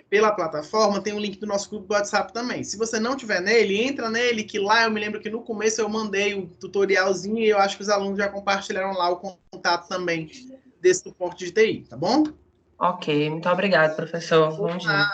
S1: pela plataforma, tem um link do nosso grupo do WhatsApp também. Se você não tiver nele, entra nele, que lá eu me lembro que no começo eu mandei o tutorialzinho e eu acho que os alunos já compartilharam lá o contato também desse suporte de TI, tá bom?
S6: Ok, muito obrigado, professor. Bom dia.